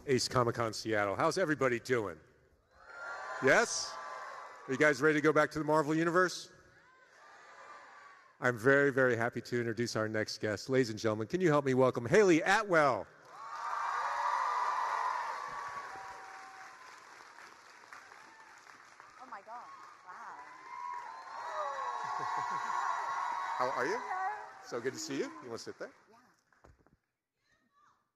Ace Comic-Con Seattle. How's everybody doing? Yes? Are you guys ready to go back to the Marvel Universe? I'm very, very happy to introduce our next guest. Ladies and gentlemen, can you help me welcome Hayley Atwell? Oh my God, wow. How are you? Hello. So good to see you. You want to sit there? Yeah.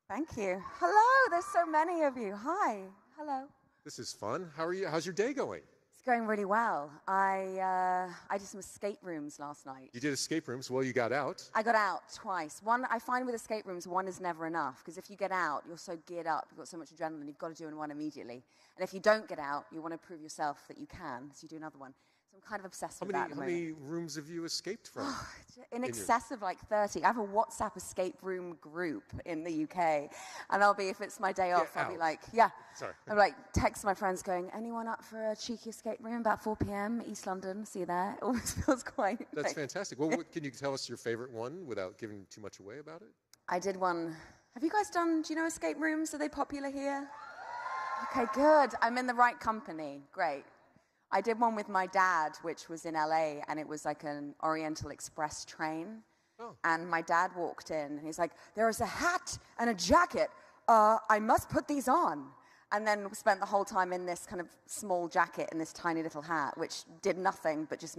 Thank you. Hello, there's so many of you. Hi. Hello. This is fun. How are you? How's your day going? It's going really well. I did some escape rooms last night. You did escape rooms. Well, you got out. I got out twice. One, I find with escape rooms, one is never enough, because if you get out, you're so geared up, you've got so much adrenaline, you've got to do one immediately. And if you don't get out, you want to prove yourself that you can, so you do another one. So I'm kind of obsessed with that at the moment. How many rooms have you escaped from? In excess of like 30. I have a WhatsApp escape room group in the UK. And I'll be, if it's my day off, I'll be like, Sorry. I'm like, text my friends going, anyone up for a cheeky escape room about 4 p.m. East London? See you there. It always feels quite... That's fantastic. Well, can you tell us your favorite one without giving too much away about it? I did one. Have you guys done, do you know escape rooms? Are they popular here? Okay, good. I'm in the right company. Great. I did one with my dad, which was in LA, and it was like an Oriental Express train. Oh. And my dad walked in, and he's like, there's a hat and a jacket. I must put these on. And then we spent the whole time in this kind of small jacket and this tiny little hat, which did nothing but just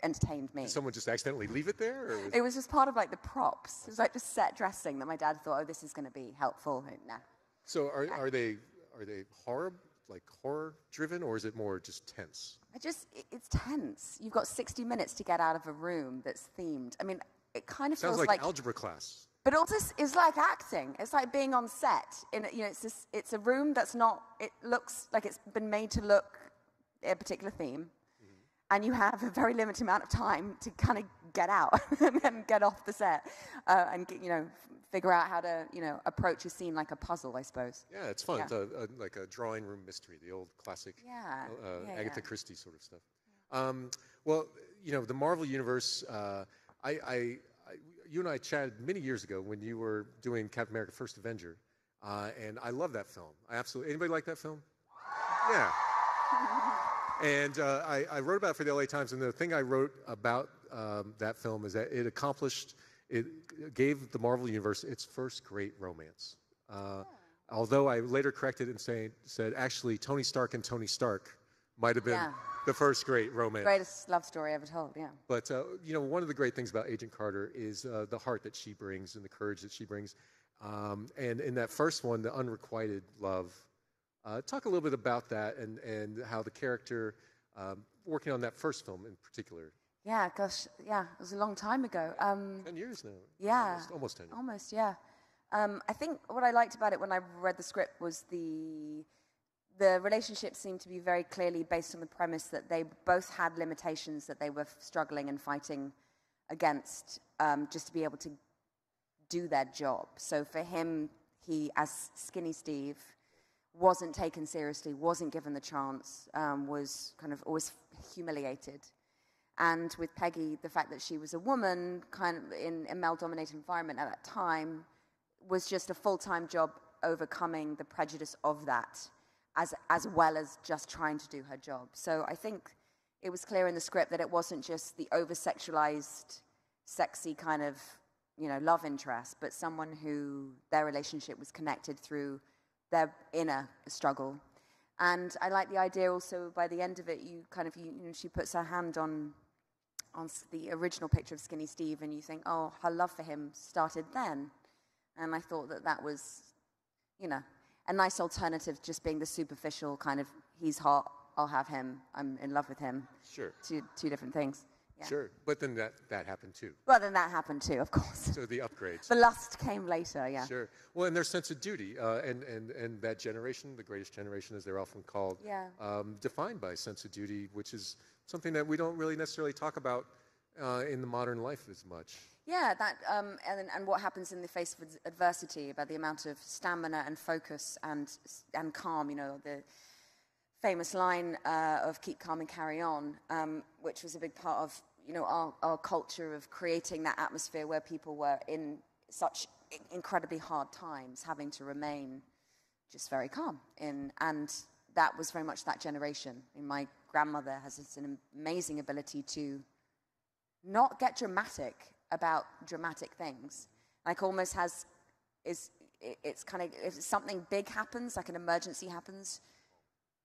entertained me. Did someone just accidentally leave it there? Or It was just part of like the props. It was like just set dressing that my dad thought, oh, this is going to be helpful. Nah. So are they horror driven, or is it more just tense? It's tense. You've got 60 minutes to get out of a room that's themed. I mean, it kind of Sounds feels like algebra class. But also, it's like acting. It's like being on set. It's a room that's not. It looks like it's been made to look a particular theme, and you have a very limited amount of time to kind of get out and get off the set, and figure out how to approach a scene like a puzzle, I suppose. Yeah, it's fun. Yeah. It's like a drawing room mystery, the old classic Agatha Christie sort of stuff. Well, the Marvel Universe. You and I chatted many years ago when you were doing Captain America: First Avenger, and I love that film. Anybody like that film? Yeah. And I wrote about it for the LA Times, and the thing I wrote about that film is that it gave the Marvel Universe its first great romance. Although I later corrected it and said, actually, Tony Stark and Tony Stark might have been the first great romance. Greatest love story ever told, yeah. But, one of the great things about Agent Carter is the heart that she brings and the courage that she brings. And in that first one, the unrequited love, talk a little bit about that and how the character, working on that first film in particular. Yeah, gosh, yeah, it was a long time ago. 10 years now. Yeah. Almost 10 years. Almost, yeah. I think what I liked about it when I read the script was the relationship seemed to be very clearly based on the premise that they both had limitations that they were struggling and fighting against just to be able to do their job. So for him, he, as Skinny Steve, wasn't taken seriously, wasn't given the chance, was kind of always humiliated. And with Peggy, the fact that she was a woman, kind of in a male-dominated environment at that time, was just a full-time job overcoming the prejudice of that, as well as just trying to do her job. So I think it was clear in the script that it wasn't just the over-sexualized, sexy kind of, love interest, but someone who their relationship was connected through their inner struggle. And I like the idea also, by the end of it, she puts her hand on the original picture of Skinny Steve, and you think, oh, her love for him started then. And I thought that was, a nice alternative, just being the superficial kind of, he's hot, I'll have him, I'm in love with him. Sure. Two different things. Yeah. Sure, but then that happened too. Well, then that happened too, of course. So the upgrades. The lust came later, yeah. Sure. Well, and their sense of duty, and that generation, the greatest generation, as they're often called, defined by sense of duty, which is something that we don't really necessarily talk about in the modern life as much. Yeah, that and what happens in the face of adversity, about the amount of stamina and focus and calm. The famous line of "keep calm and carry on," which was a big part of our culture of creating that atmosphere where people were in such incredibly hard times, having to remain just very calm. And that was very much that generation. My grandmother has an amazing ability to not get dramatic about dramatic things. Like almost it's kind of, if something big happens, like an emergency happens,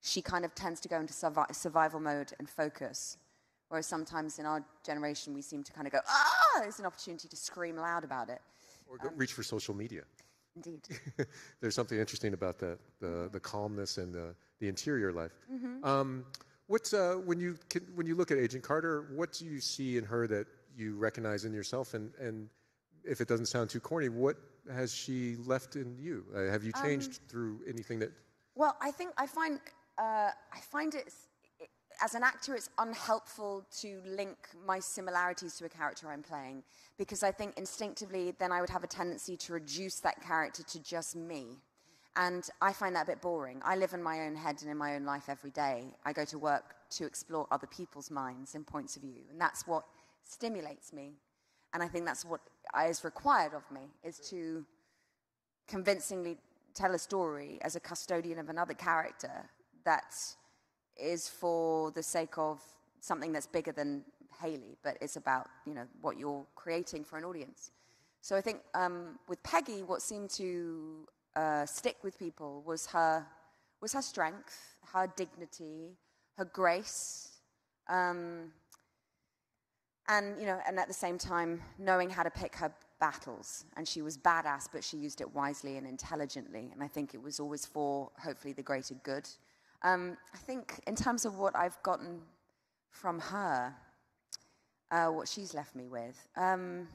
she kind of tends to go into survival mode and focus. Whereas sometimes in our generation, we seem to kind of go, there's an opportunity to scream loud about it. Or reach for social media. Indeed. There's something interesting about that, the calmness and the interior life. Mm-hmm. When you look at Agent Carter, what do you see in her that you recognize in yourself? And if it doesn't sound too corny, what has she left in you? Have you changed through anything that? Well, I find it, as an actor, it's unhelpful to link my similarities to a character I'm playing, because I think instinctively then I would have a tendency to reduce that character to just me. And I find that a bit boring. I live in my own head and in my own life every day. I go to work to explore other people's minds and points of view, and that's what stimulates me. And I think that's what is required of me, is to convincingly tell a story as a custodian of another character that is for the sake of something that's bigger than Hayley, but it's about, what you're creating for an audience. So I think with Peggy, what seemed to stick with people was her strength, her dignity, her grace, and at the same time knowing how to pick her battles. And she was badass, but she used it wisely and intelligently. And I think it was always for hopefully the greater good. I think in terms of what I've gotten from her, what she's left me with. Well,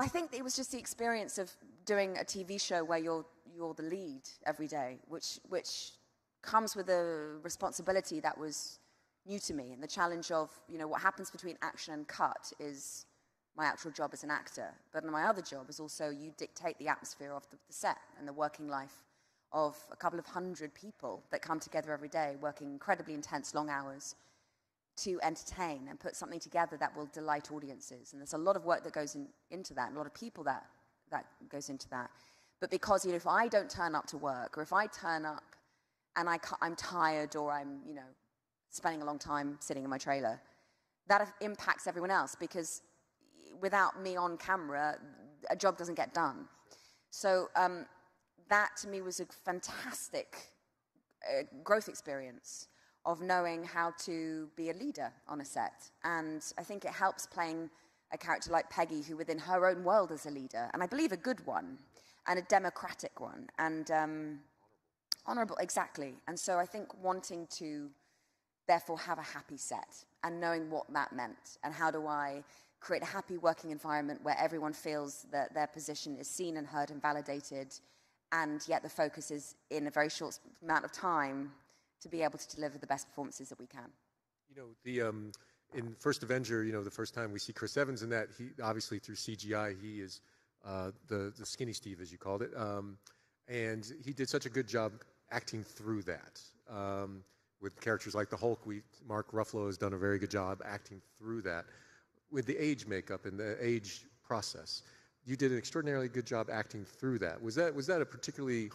I think it was just the experience of doing a TV show where you're the lead every day, which comes with a responsibility that was new to me. And the challenge of, what happens between action and cut is my actual job as an actor. But my other job is also you dictate the atmosphere of the set and the working life of a couple of hundred people that come together every day, working incredibly intense, long hours to entertain and put something together that will delight audiences. And there's a lot of work that goes into that, and a lot of people that goes into that. But because, if I don't turn up to work, or if I turn up and I'm tired, or I'm, spending a long time sitting in my trailer, that impacts everyone else, because without me on camera, a job doesn't get done. So that to me was a fantastic growth experience of knowing how to be a leader on a set. And I think it helps playing a character like Peggy, who within her own world is a leader, and I believe a good one, and a democratic one, and honorable, exactly. And so I think wanting to therefore have a happy set, and knowing what that meant, and how do I create a happy working environment where everyone feels that their position is seen and heard and validated, and yet the focus is in a very short amount of time to be able to deliver the best performances that we can. In First Avenger, the first time we see Chris Evans in that, he obviously through CGI, he is the skinny Steve, as you called it, and he did such a good job acting through that. With characters like the Hulk, Mark Ruffalo has done a very good job acting through that. With the age makeup and the age process, you did an extraordinarily good job acting through that. Was that a particularly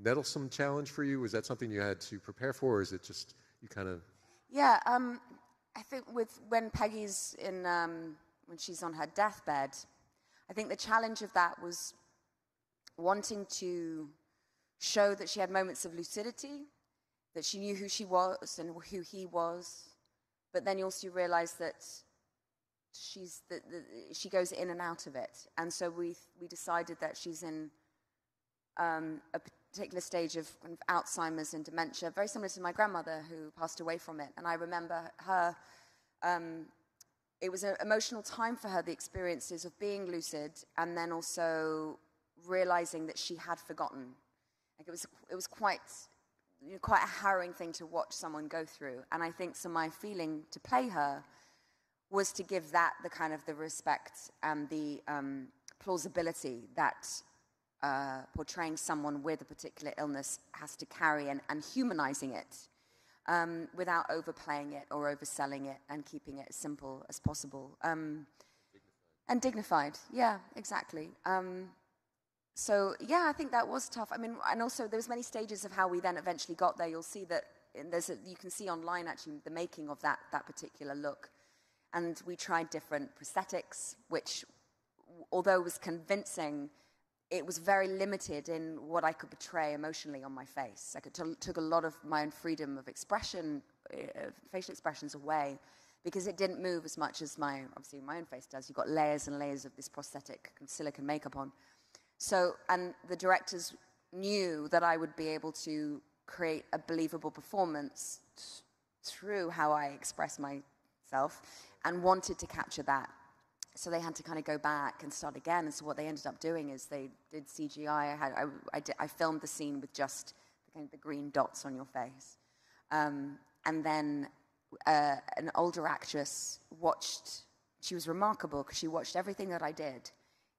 nettlesome challenge for you? Was that something you had to prepare for, or is it just you kind of? Yeah, I think when Peggy's when she's on her deathbed, I think the challenge of that was wanting to show that she had moments of lucidity, that she knew who she was and who he was, but then you also realize that she goes in and out of it. And so we decided that she's in a particular stage of kind of Alzheimer's and dementia, very similar to my grandmother who passed away from it. And I remember her, it was an emotional time for her, the experiences of being lucid and then also realizing that she had forgotten. Like it was quite a harrowing thing to watch someone go through. And I think so my feeling to play her was to give that the kind of the respect and the plausibility that portraying someone with a particular illness has to carry, and humanizing it without overplaying it or overselling it, and keeping it as simple as possible. And dignified, yeah, exactly. So yeah, I think that was tough. I mean, and also there was many stages of how we then eventually got there. You'll see that you can see online actually the making of that particular look, and we tried different prosthetics, which, although was convincing, it was very limited in what I could portray emotionally on my face. Like, it took a lot of my own freedom of expression, facial expressions away, because it didn't move as much as obviously my own face does. You've got layers and layers of this prosthetic silicone makeup on. So, and the directors knew that I would be able to create a believable performance through how I express myself, and wanted to capture that. So they had to kind of go back and start again. And so what they ended up doing is they did CGI. I filmed the scene with just the green dots on your face. And then an older actress watched. She was remarkable because she watched everything that I did,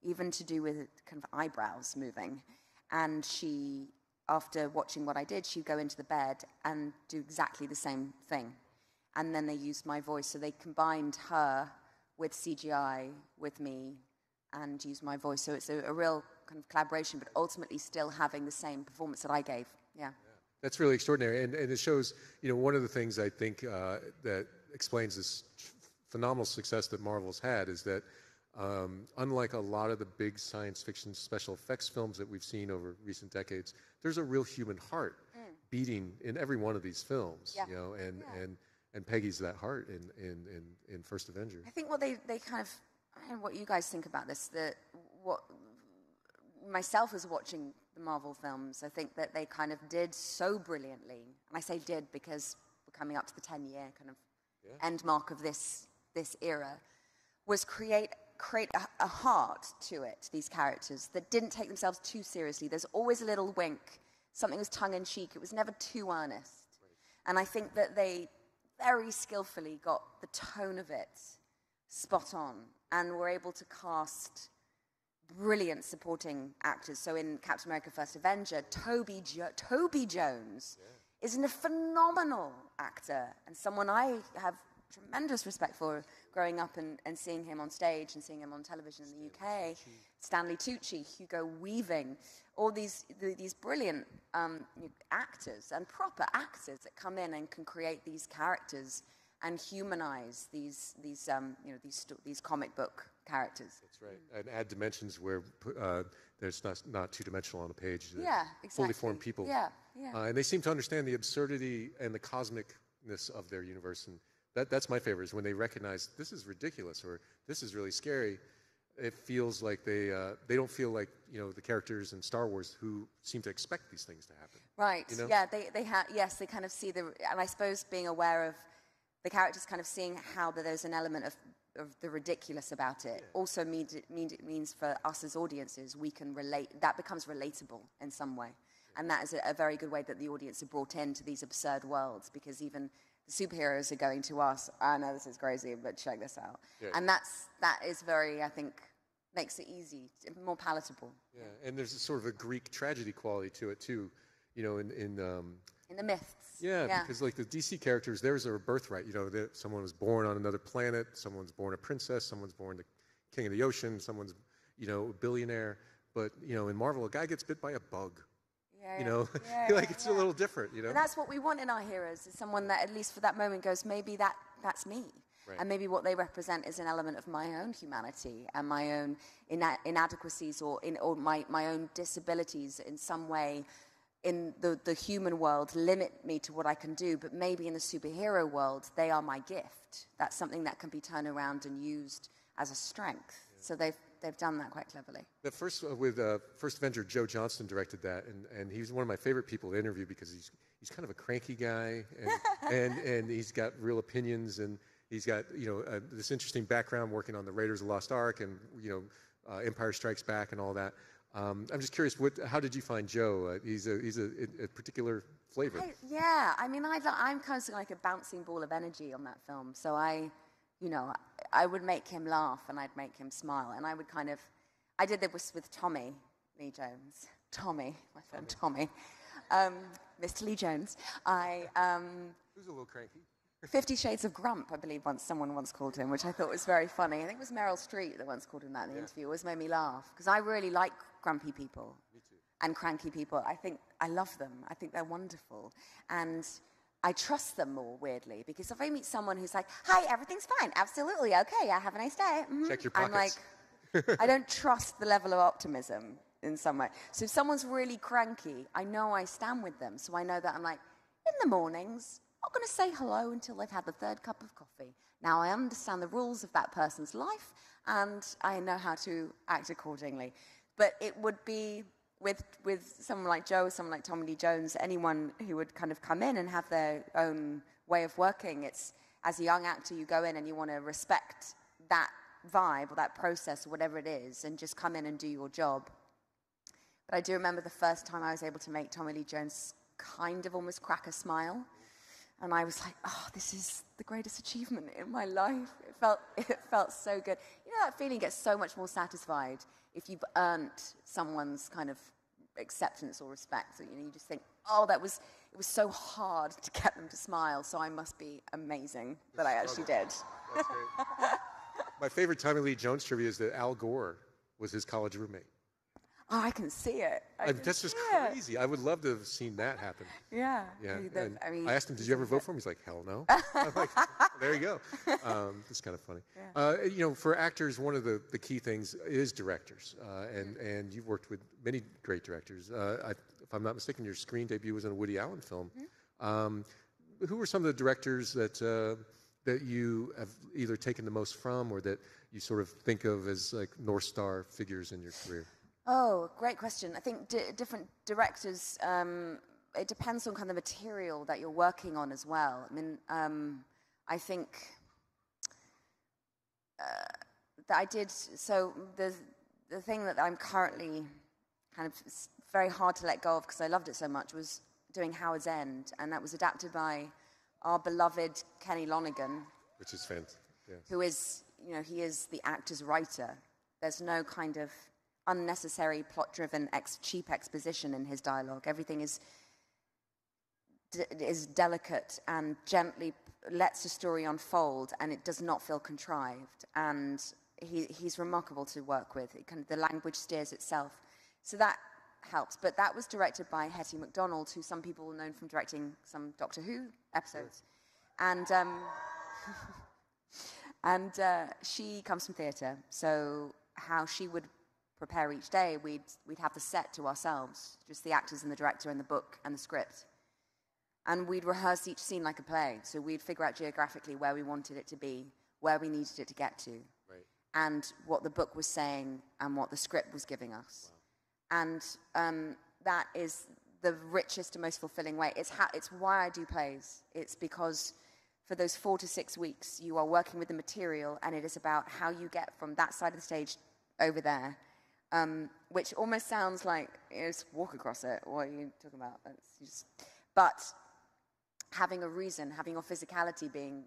even to do with kind of eyebrows moving. And she, after watching what I did, she'd go into the bed and do exactly the same thing. And then they used my voice. So they combined her with CGI, with me, and used my voice. So it's a real kind of collaboration, but ultimately still having the same performance that I gave. Yeah. That's really extraordinary. And it shows, one of the things I think that explains this phenomenal success that Marvel's had is that unlike a lot of the big science fiction special effects films that we've seen over recent decades, there's a real human heart beating in every one of these films, and Peggy's that heart in First Avenger. I think what they kind of, I don't know what you guys think about this, what myself as watching the Marvel films, I think that they kind of did so brilliantly, and I say did because we're coming up to the 10-year kind of end mark of this era, was create a heart to it, these characters, that didn't take themselves too seriously. There's always a little wink. Something was tongue-in-cheek. It was never too earnest. Right. And I think that they very skillfully got the tone of it spot on and were able to cast brilliant supporting actors. So in Captain America First Avenger, Toby Jones is a phenomenal actor and someone I have tremendous respect for, growing up and seeing him on stage and seeing him on television in the UK. Stanley Tucci, Hugo Weaving, all these brilliant actors and proper actors that come in and can create these characters and humanize these comic book characters. That's right, and add dimensions where there's not two-dimensional on a page. Yeah, exactly. Fully formed people. Yeah. And they seem to understand the absurdity and the cosmicness of their universe. And that's my favorite, is when they recognize this is ridiculous or this is really scary. It feels like they don't feel like the characters in Star Wars who seem to expect these things to happen. Right. Yeah. They kind of see and I suppose being aware of the characters, kind of seeing how there's an element of the ridiculous about it. Also means for us as audiences we can relate. That becomes relatable in some way, and that is a very good way that the audience are brought into these absurd worlds, because even the superheroes are going to us, I know this is crazy, but check this out. Yeah. And that is very, I think, makes it easy, more palatable. Yeah, and there's a sort of a Greek tragedy quality to it too, in the myths. Yeah, because like the DC characters, theirs are a birthright. Someone was born on another planet, someone's born a princess, someone's born the king of the ocean, someone's, a billionaire. But, in Marvel, a guy gets bit by a bug. It's a little different, And that's what we want in our heroes, is someone that at least for that moment goes, maybe that's me. Right. And maybe what they represent is an element of my own humanity and my own inadequacies or my own disabilities in some way. In the human world, limit me to what I can do, but maybe in the superhero world, they are my gift. That's something that can be turned around and used as a strength. Yeah. So they've done that quite cleverly. The first First Avenger, Joe Johnston directed that, and he's one of my favorite people to interview because he's kind of a cranky guy, and he's got real opinions, and he's got this interesting background working on the Raiders of the Lost Ark and Empire Strikes Back and all that. I'm just curious, how did you find Joe? He's a particular flavor. I'm kind of like a bouncing ball of energy on that film. So I would make him laugh and I'd make him smile. And I did this with Tommy Lee Jones. Tommy, my friend Tommy. Mr. Lee Jones. Who's a little cranky. 50 Shades of Grump, I believe someone once called him, which I thought was very funny. I think it was Meryl Streep that once called him that in the interview. It always made me laugh, because I really like grumpy people. Me too. And cranky people. I love them. I think they're wonderful. And I trust them more, weirdly, because if I meet someone who's like, hi, everything's fine, absolutely, okay, yeah, have a nice day. Mm-hmm. Check your pockets. I'm like, I don't trust the level of optimism in some way. So if someone's really cranky, I know I stand with them. So I know that I'm like, in the mornings, I'm not going to say hello until they've had the third cup of coffee. Now I understand the rules of that person's life, and I know how to act accordingly. But it would be with someone like Joe, someone like Tommy Lee Jones, anyone who would kind of come in and have their own way of working. It's, as a young actor, you go in and you want to respect that vibe or that process or whatever it is and just come in and do your job. But I do remember the first time I was able to make Tommy Lee Jones kind of almost crack a smile. And I was like, oh, this is the greatest achievement in my life. It felt so good. You know, that feeling gets so much more satisfied if you've earned someone's kind of acceptance or respect. So, you just think, oh, it was so hard to get them to smile, so I must be amazing that I actually did. That's great. My favorite Tommy Lee Jones trivia is that Al Gore was his college roommate. Oh, I can see it. That's just crazy. I would love to have seen that happen. Yeah. Yeah. I mean, I asked him, did you ever vote for him? He's like, hell no. I'm like, there you go. It's kind of funny. Yeah. For actors, one of the key things is directors. And you've worked with many great directors. If I'm not mistaken, your screen debut was in a Woody Allen film. Who were some of the directors that you have either taken the most from or that you sort of think of as like North Star figures in your career? Oh, great question. I think different directors, it depends on kind of the material that you're working on as well. I mean, I think that I did, so the thing that I'm currently kind of very hard to let go of because I loved it so much was doing Howard's End, and that was adapted by our beloved Kenny Lonergan. Which is fantastic, yes. Who is, he is the actor's writer. There's no kind of unnecessary plot-driven cheap exposition in his dialogue. Everything is delicate and gently lets the story unfold, and it does not feel contrived. And he's remarkable to work with. The language steers itself. So that helps. But that was directed by Hetty MacDonald, who some people will know from directing some Doctor Who episodes. And she comes from theatre. So how she would prepare each day, we'd have the set to ourselves, just the actors and the director and the book and the script. And we'd rehearse each scene like a play. So we'd figure out geographically where we wanted it to be, where we needed it to get to, right, and what the book was saying and what the script was giving us. Wow. And that is the richest and most fulfilling way. It's why I do plays. It's because for those 4 to 6 weeks, you are working with the material, and it is about how you get from that side of the stage over there. Which almost sounds like, just walk across it. What are you talking about? But having a reason, having your physicality being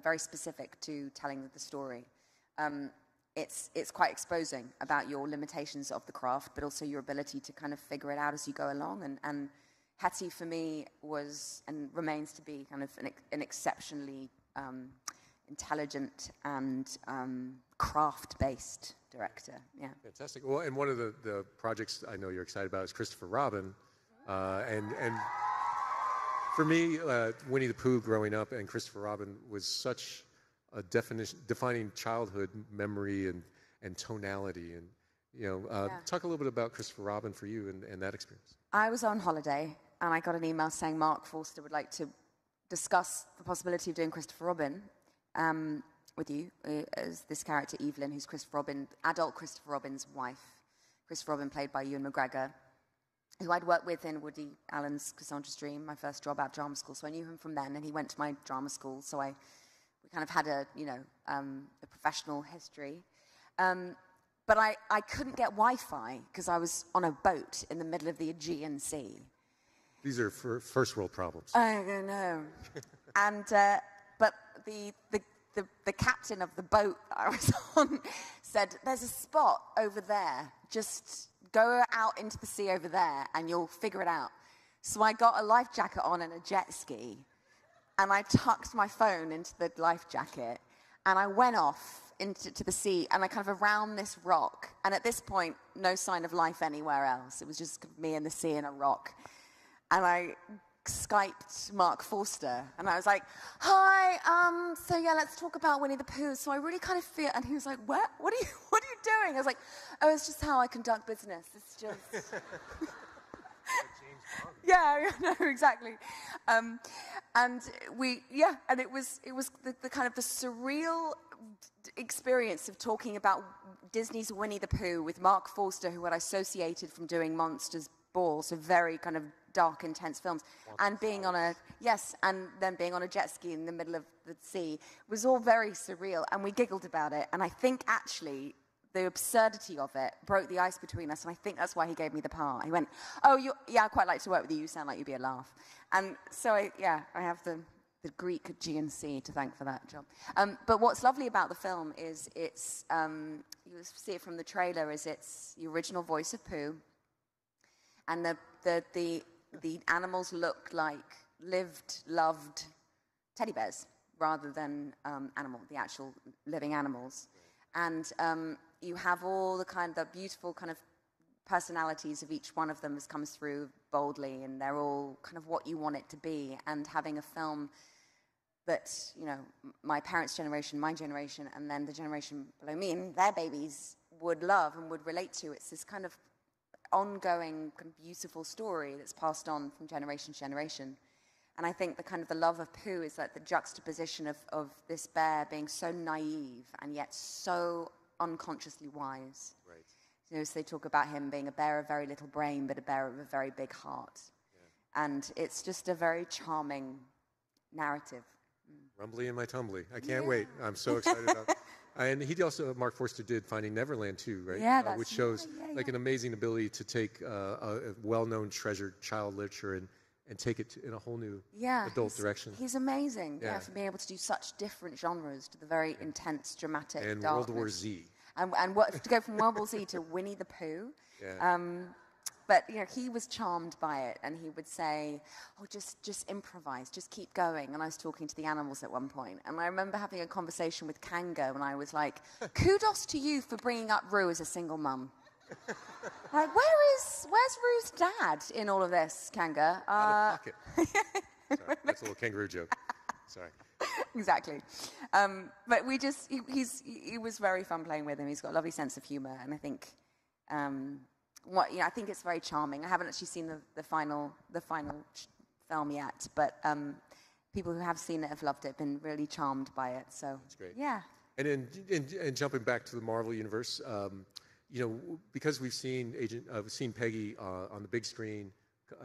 very specific to telling the story, it's quite exposing about your limitations of the craft, but also your ability to kind of figure it out as you go along. And Hetty, for me, was and remains to be kind of an exceptionally intelligent and craft-based director. Yeah. Fantastic. Well, and one of the projects I know you're excited about is Christopher Robin, and for me, Winnie the Pooh growing up and Christopher Robin was such a defining childhood memory and tonality. And talk a little bit about Christopher Robin for you and that experience. I was on holiday and I got an email saying Mark Forster would like to discuss the possibility of doing Christopher Robin with you as this character Evelyn, who's adult Christopher Robin's wife. Christopher Robin played by Ewan McGregor, who I'd worked with in Woody Allen's Cassandra's Dream, my first job at drama school. So I knew him from then, and he went to my drama school. So we kind of had a professional history. But I couldn't get Wi-Fi because I was on a boat in the middle of the Aegean Sea. These are first world problems. I don't know. And but the captain of the boat I was on said, "There's a spot over there. Just go out into the sea over there, and you'll figure it out." So I got a life jacket on and a jet ski, and I tucked my phone into the life jacket, and I went off, into the sea, and I kind of around this rock. And at this point, no sign of life anywhere else. It was just me and the sea and a rock. And I Skyped Mark Forster, and I was like, "Hi, so yeah, let's talk about Winnie the Pooh." So I really kind of feel, and he was like, "What? What are you doing?" I was like, "Oh, it's just how I conduct business. It's just." Yeah, no, exactly. And it was the kind of the surreal experience of talking about Disney's Winnie the Pooh with Mark Forster, who had associated from doing Monsters Ball, so very kind of dark, intense films, and being on and then being on a jet ski in the middle of the sea was all very surreal, and we giggled about it. And I think actually the absurdity of it broke the ice between us, and I think that's why he gave me the part. He went, "Oh, I'd quite like to work with you. You sound like you'd be a laugh." And so I have the Greek GNC to thank for that job. But what's lovely about the film is it's you see it from the trailer, is it's the original voice of Pooh, and the animals look like lived, loved teddy bears rather than the actual living animals. And you have all the beautiful kind of personalities of each one of them as comes through boldly, and they're all kind of what you want it to be. And having a film that, my parents' generation, my generation, and then the generation below me and their babies would love and would relate to. It's this kind of ongoing, kind of beautiful story that's passed on from generation to generation. And I think the love of Pooh is like the juxtaposition of this bear being so naive and yet so unconsciously wise. Right. So they talk about him being a bear of very little brain, but a bear of a very big heart. Yeah. And it's just a very charming narrative. Rumbly in my tumbly. I can't wait. I'm so excited about it. And he also, Mark Forster did Finding Neverland too, right? Yeah, that's which shows like an amazing ability to take a well-known treasured child literature and take it in a whole new adult direction. He's amazing, for being able to do such different genres to the very intense, dramatic and darkness. World War Z. And to go from World War Z to Winnie the Pooh. Yeah. But he was charmed by it, and he would say, "Oh, just improvise, just keep going." And I was talking to the animals at one point, and I remember having a conversation with Kanga, and I was like, "Kudos to you for bringing up Rue as a single mum." Like, where's Rue's dad in all of this, Kanga? Out of pocket. Sorry, that's a little kangaroo joke. Sorry. Exactly. But he was very fun playing with him. He's got a lovely sense of humor, and I think. I think it's very charming. I haven't actually seen the final film yet, but people who have seen it have loved it, been really charmed by it. So that's great. Yeah. And in jumping back to the Marvel universe, because we've seen Peggy on the big screen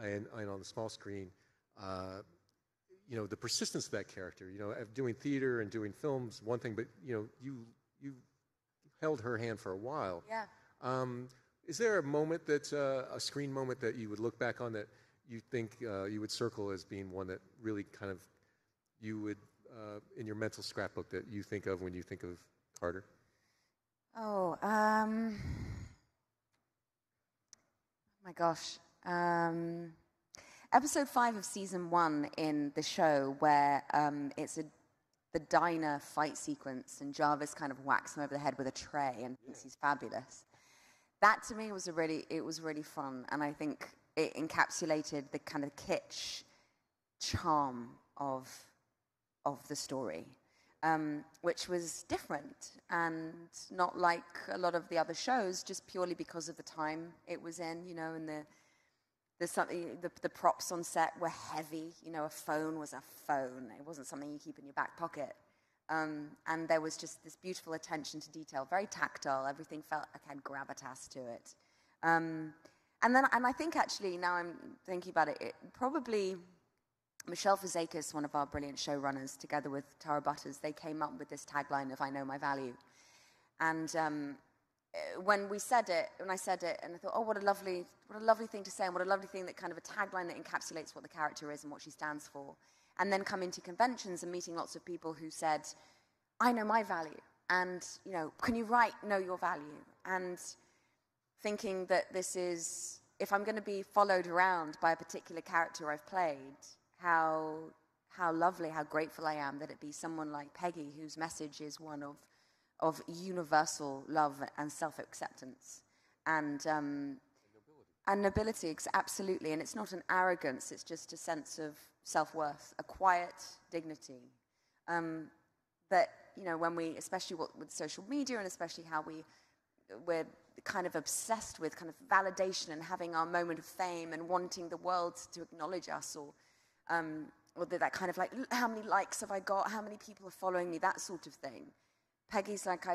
and on the small screen, the persistence of that character, of doing theater and doing films, one thing, but you held her hand for a while. Yeah. Is there a moment a screen moment that you would look back on that you think you would circle as being one that really kind of you would, in your mental scrapbook, that you think of when you think of Carter? Oh, my gosh. Episode 5 of season 1 in the show, where it's the diner fight sequence, and Jarvis kind of whacks him over the head with a tray and thinks he's fabulous. That to me was really fun, and I think it encapsulated the kind of kitsch charm of the story, which was different and not like a lot of the other shows, just purely because of the time it was in, and the props on set were heavy. A phone was a phone; it wasn't something you keep in your back pocket. And there was just this beautiful attention to detail, very tactile. Everything felt like had gravitas to it. And I think actually, now I'm thinking about it, probably Michelle Fazekas, one of our brilliant showrunners, together with Tara Butters, they came up with this tagline of "I know my value." And when I said it, and I thought, oh, what a lovely thing to say, and what a lovely thing, that kind of a tagline that encapsulates what the character is and what she stands for. And then come into conventions and meeting lots of people who said, "I know my value," and can you write "know your value?" And thinking that this is, if I'm going to be followed around by a particular character I've played, how lovely, how grateful I am that it be someone like Peggy, whose message is one universal love and self-acceptance and nobility, absolutely. And it's not an arrogance; it's just a sense of self-worth, a quiet dignity. That when we, especially with social media, and especially how we're kind of obsessed with kind of validation and having our moment of fame and wanting the world to acknowledge us, or that kind of like, how many likes have I got? How many people are following me? That sort of thing. Peggy's like,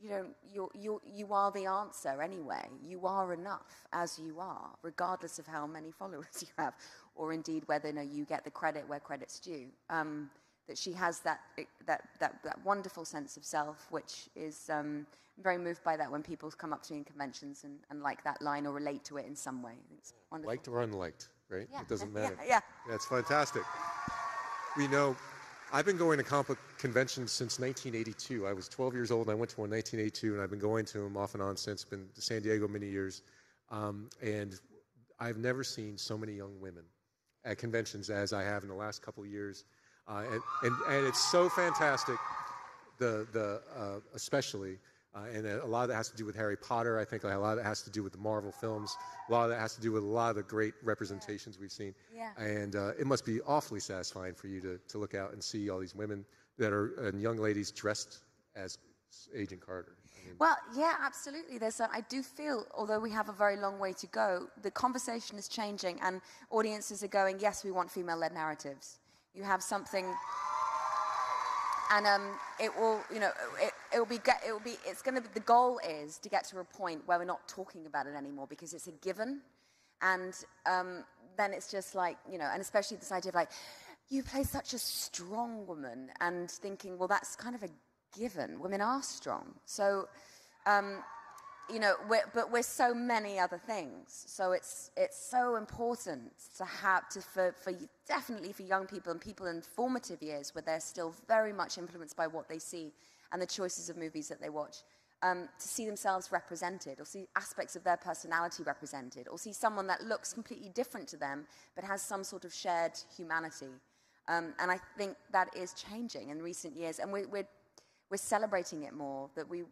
you are the answer anyway. You are enough as you are, regardless of how many followers you have, or indeed whether you get the credit where credit's due. That she has that wonderful sense of self, which is I'm very moved by that when people come up to me in conventions and like that line or relate to it in some way. It's wonderful. Liked or unliked, right? Yeah. It doesn't matter. Yeah. That's fantastic. I've been going to comic conventions since 1982. I was 12 years old and I went to one in 1982, and I've been going to them off and on since. Been to San Diego many years, and I've never seen so many young women at conventions as I have in the last couple of years. And it's so fantastic, especially, and a lot of that has to do with Harry Potter. I think a lot of it has to do with the Marvel films. A lot of that has to do with a lot of the great representations we've seen. Yeah. And it must be awfully satisfying for you to look out and see all these women that are and young ladies dressed as Agent Carter. Well, yeah, absolutely. I do feel, although we have a very long way to go, the conversation is changing, and audiences are going, yes, we want female-led narratives. You have something, and it will, it's going to be, the goal is to get to a point where we're not talking about it anymore because it's a given, and then it's just like, and especially this idea of like, you play such a strong woman, and thinking, well, that's kind of a given. Women are strong, so. But we're so many other things. So it's so important to have for definitely for young people and people in formative years where they're still very much influenced by what they see and the choices of movies that they watch, to see themselves represented, or see aspects of their personality represented, or see someone that looks completely different to them but has some sort of shared humanity. And I think that is changing in recent years, and we're celebrating it more. That we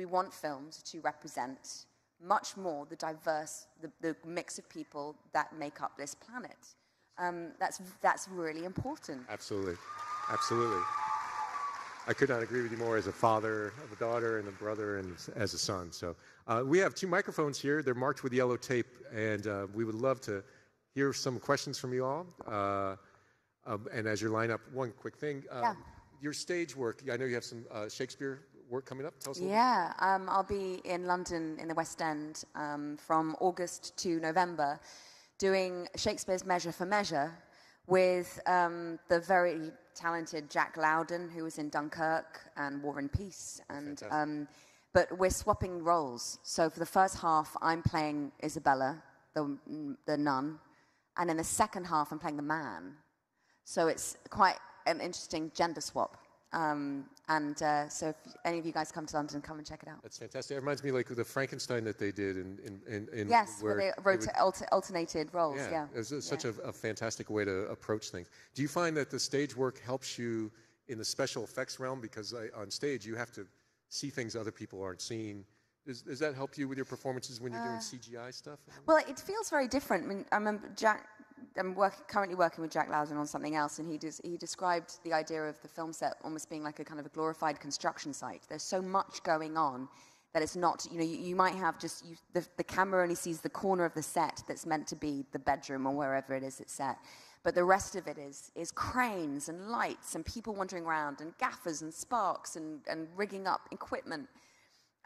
want films to represent much more the diverse, the mix of people that make up this planet. That's really important. Absolutely. I could not agree with you more as a father of a daughter and a brother and as a son. So we have 2 microphones here. They're marked with yellow tape, and we would love to hear some questions from you all. And as you line up, one quick thing. Your stage work, I know you have some Shakespeare work coming up. Tell us a little bit. Yeah, I'll be in London in the West End from August to November doing Shakespeare's Measure for Measure with the very talented Jack Lowden, who was in Dunkirk and War and Peace. And but we're swapping roles. So for the first half, I'm playing Isabella, the nun, and in the second half, I'm playing the man. So it's quite an interesting gender swap. So if any of you guys come to London, come and check it out. That's fantastic. It reminds me like the Frankenstein that they did in yes, where they alternated roles. Yeah. It was such a fantastic way to approach things. Do you find that the stage work helps you in the special effects realm? Because on stage, you have to see things other people aren't seeing. Does that help you with your performances when you're doing CGI stuff? Well, it feels very different. I mean, I remember I'm currently working with Jack Lowden on something else, and he described the idea of the film set almost being like a kind of a glorified construction site. There's so much going on that it's not, you might have just, the camera only sees the corner of the set that's meant to be the bedroom or wherever it is it's set. But the rest of it is cranes and lights and people wandering around and gaffers and sparks and rigging up equipment.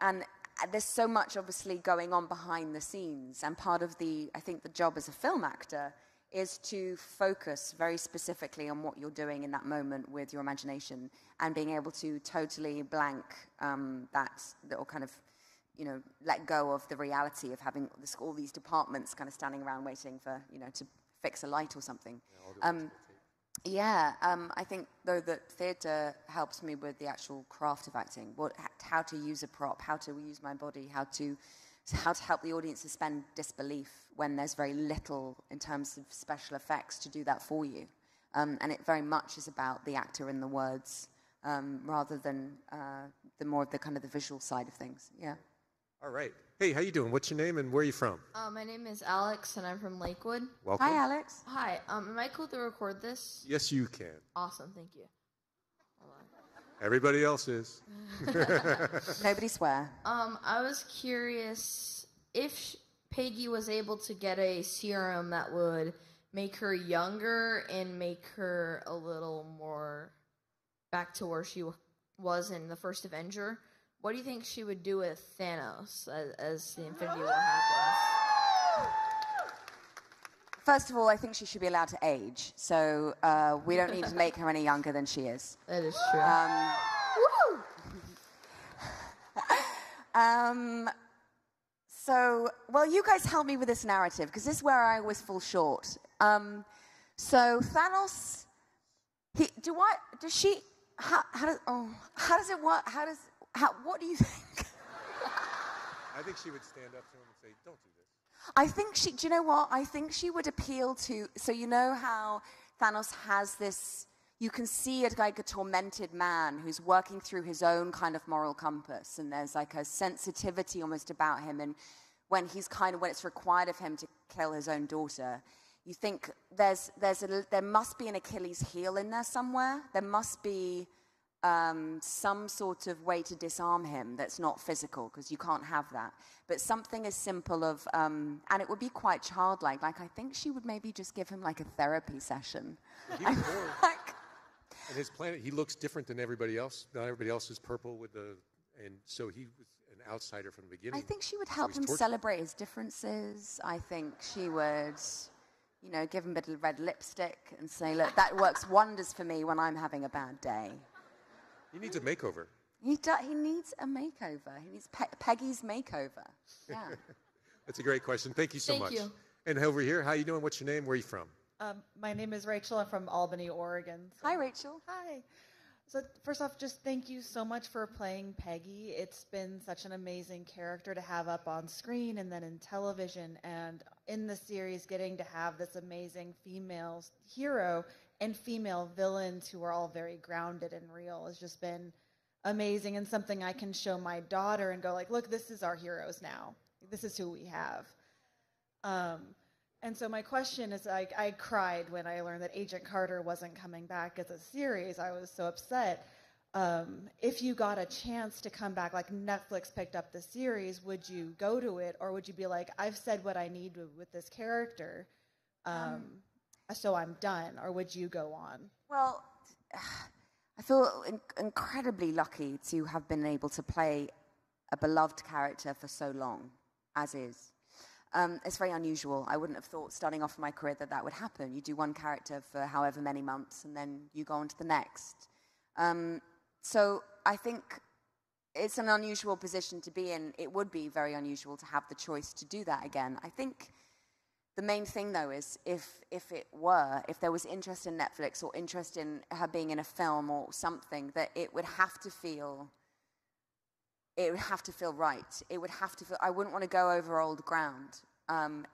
And there's so much obviously going on behind the scenes. And part of I think the job as a film actor is to focus very specifically on what you're doing in that moment with your imagination and being able to totally blank that, or kind of, let go of the reality of having all these departments kind of standing around waiting for, to fix a light or something. I think, though, that theatre helps me with the actual craft of acting, how to use a prop, how to use my body, how to help the audience suspend disbelief when there's very little in terms of special effects to do that for you. And it very much is about the actor and the words rather than the more of the kind of the visual side of things. Yeah. All right. Hey, how you doing? What's your name and where are you from? My name is Alex, and I'm from Lakewood. Welcome. Hi, Alex. Hi. Am I cool to record this? Yes, you can. Awesome. Thank you. Hold on. Everybody else is. Nobody swear. I was curious if Peggy was able to get a serum that would make her younger and make her a little more back to where she was in the first Avenger. What do you think she would do with Thanos as the Infinity War happens? First of all, I think she should be allowed to age. So we don't need to make her any younger than she is. That is true. Well, you guys help me with this narrative, because this is where I always fall short. So Thanos, how does it work? What do you think? I think she would stand up to him and say, don't do this. I think do you know what? I think she would appeal to, so you know how Thanos has this, you can see it like a tormented man who's working through his own kind of moral compass, and there's like a sensitivity almost about him, and when it's required of him to kill his own daughter, you think there must be an Achilles heel in there somewhere. There must be some sort of way to disarm him that's not physical, because you can't have that. But something as simple of, and it would be quite childlike. Like, I think she would maybe just give him like a therapy session. And his planet, he looks different than everybody else. Not everybody else is purple and so he was an outsider from the beginning. I think she would help him celebrate his differences. I think she would, give him a bit of red lipstick and say, look, that works wonders for me when I'm having a bad day. He needs a makeover. He needs a makeover. He needs Peggy's makeover. Yeah. That's a great question. Thank you so much. Thank you. And over here, how you doing? What's your name? Where are you from? My name is Rachel. I'm from Albany, Oregon. Hi, Rachel. Hi. So first off, just thank you so much for playing Peggy. It's been such an amazing character to have up on screen and then in television, and in the series getting to have this amazing female hero and female villains who are all very grounded and real has just been amazing, and something I can show my daughter and go like, look, this is our heroes now. This is who we have. And so my question is, I cried when I learned that Agent Carter wasn't coming back as a series. I was so upset. If you got a chance to come back, like Netflix picked up the series, would you go to it, or would you be like, I've said what I need with this character, so I'm done, or would you go on? Well, I feel incredibly lucky to have been able to play a beloved character for so long, as is. It's very unusual. I wouldn't have thought starting off in my career that would happen. You do one character for however many months, and then you go on to the next. So I think it's an unusual position to be in. It would be very unusual to have the choice to do that again. I think the main thing, though, is if there was interest in Netflix or interest in her being in a film or something, that it would have to feel right. It would have to feel, I wouldn't want to go over old ground.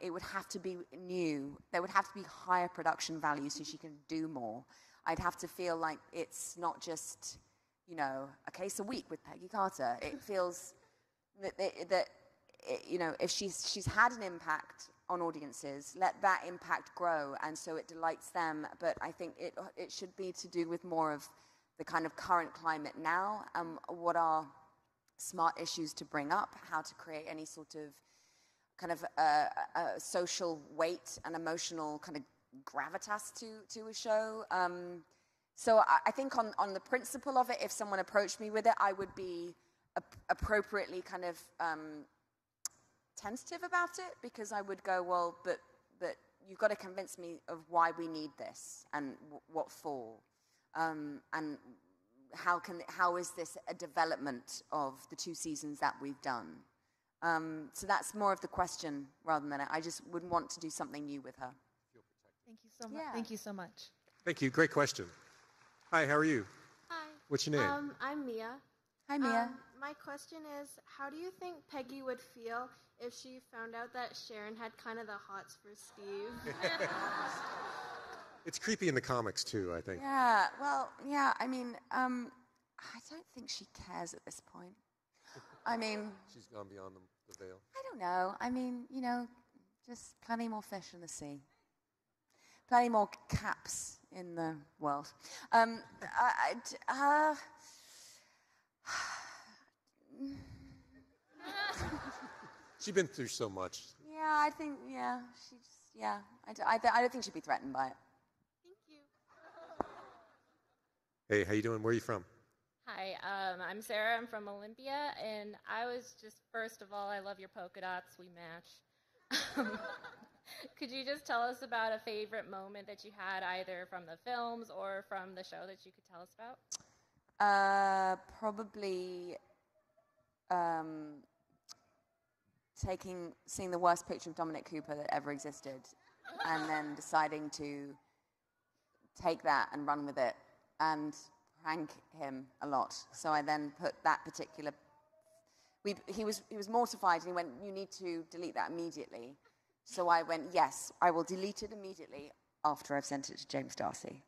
It would have to be new. There would have to be higher production value so she can do more. I'd have to feel like it's not just, a case a week with Peggy Carter. It feels that if she's had an impact on audiences, let that impact grow, and so it delights them. But I think it should be to do with more of the kind of current climate now, what are smart issues to bring up, how to create any sort of kind of social weight and emotional kind of gravitas to a show. So I think on the principle of it, if someone approached me with it, I would be appropriately kind of tentative about it, because I would go, well, but you've got to convince me of why we need this and what for, and how is this a development of the 2 seasons that we've done? So that's more of the question rather than I just wouldn't want to do something new with her. Thank you so much. Yeah. Thank you so much. Thank you. Great question. Hi, how are you? Hi. What's your name? I'm Mia. Hi, Mia. My question is, how do you think Peggy would feel if she found out that Sharon had kind of the hots for Steve? It's creepy in the comics, too, I think. Yeah, well, yeah, I mean, I don't think she cares at this point. I mean... She's gone beyond the veil. I don't know. I mean, just plenty more fish in the sea. Plenty more caps in the world. She's been through so much. Yeah, I think, I don't think she'd be threatened by it. Thank you. Hey, how you doing? Where are you from? Hi, I'm Sarah. I'm from Olympia, and I was just, first of all, I love your polka dots. We match. Could you just tell us about a favorite moment that you had, either from the films or from the show, that you could tell us about? Probably seeing the worst picture of Dominic Cooper that ever existed, and then deciding to take that and run with it and prank him a lot. So I then put that particular... He was mortified, and he went, "You need to delete that immediately." So I went, "Yes, I will delete it immediately after I've sent it to James Darcy."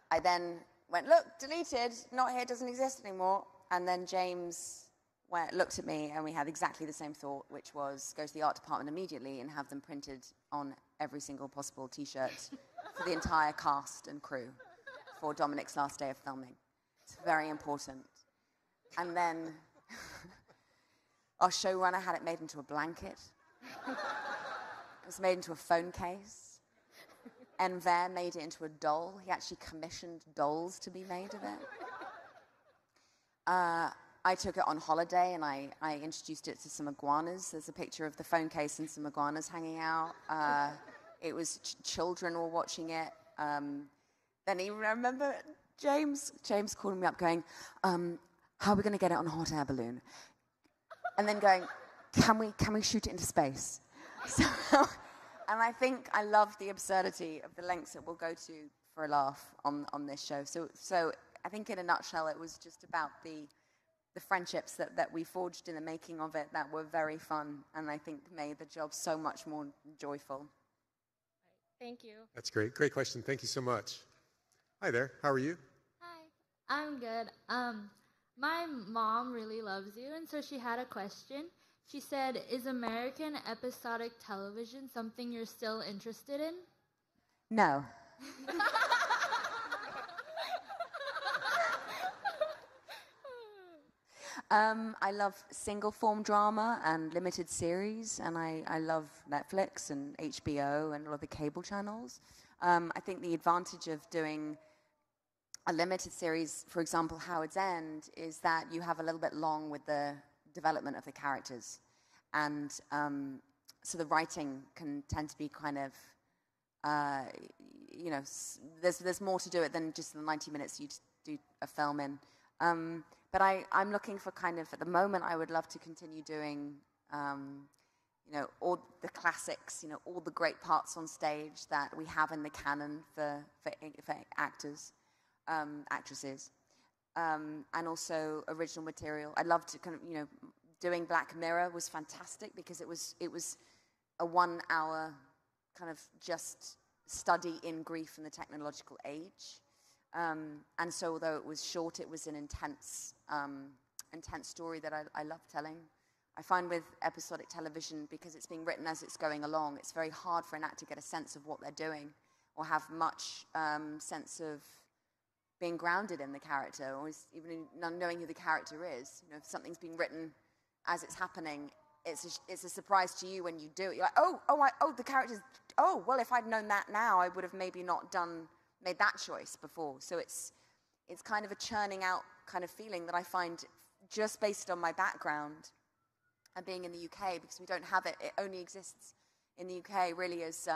I then went, "Look, deleted, not here, doesn't exist anymore." And then James looked at me, and we had exactly the same thought, which was go to the art department immediately and have them printed on every single possible T-shirt for the entire cast and crew for Dominic's last day of filming. It's very important. And then our showrunner had it made into a blanket. It was made into a phone case. Enver made it into a doll. He actually commissioned dolls to be made of it. I took it on holiday, and I introduced it to some iguanas. There's a picture of the phone case and some iguanas hanging out. It was children were watching it. Then I remember James calling me up going, "How are we going to get it on a hot air balloon?" And then going, can we shoot it into space? So, and I think I love the absurdity of the lengths that we'll go to for a laugh on this show. So I think in a nutshell, it was just about the friendships that we forged in the making of it that were very fun, and I think made the job so much more joyful. Thank you. That's great. Great question. Thank you so much. Hi there. How are you? Hi, I'm good. My mom really loves you, and so she had a question. She said, "Is American episodic television something you're still interested in?" No. I love single-form drama and limited series, and I love Netflix and HBO and all of the cable channels. I think the advantage of doing a limited series, for example, Howard's End, is that you have a little bit long with the development of the characters. And so the writing can tend to be kind of, there's more to do it than just the 90 minutes you do a film in. But I'm looking for kind of, at the moment, I would love to continue doing, all the classics, all the great parts on stage that we have in the canon for actors. Actresses, and also original material. I love to kind of, doing Black Mirror was fantastic because it was a 1 hour kind of just study in grief in the technological age. And so although it was short, it was an intense story that I love telling. I find with episodic television, because it's being written as it's going along, it's very hard for an actor to get a sense of what they're doing or have much sense of being grounded in the character, or even not knowing who the character is. If something's being written as it's happening, it's a surprise to you when you do it. You're like, the character's, well, if I'd known that now, I would have maybe not made that choice before. So it's kind of a churning out kind of feeling that I find just based on my background and being in the UK, because we don't have it. It only exists in the UK really as